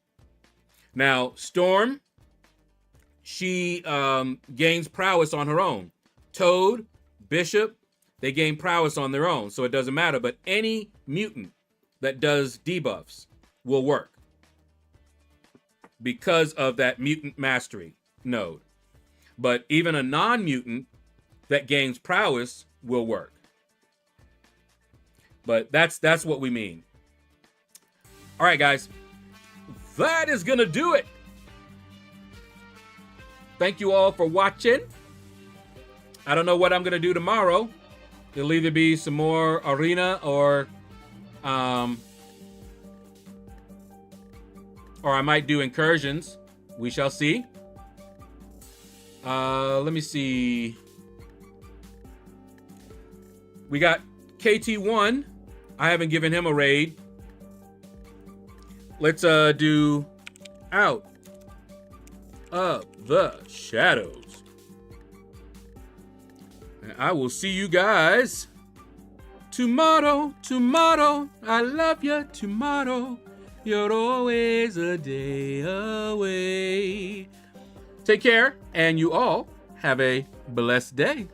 Now, Storm, she gains prowess on her own. Toad, Bishop, they gain prowess on their own, so it doesn't matter. But any mutant that does debuffs will work because of that mutant mastery node. But even a non-mutant that gains prowess will work. But that's what we mean. All right, guys. That is going to do it. Thank you all for watching. I don't know what I'm going to do tomorrow. It'll either be some more arena or I might do incursions. We shall see. Let me see. We got KT1. I haven't given him a raid. Let's do Out of the Shadows. And I will see you guys tomorrow. I love you tomorrow. You're always a day away. Take care, and you all have a blessed day.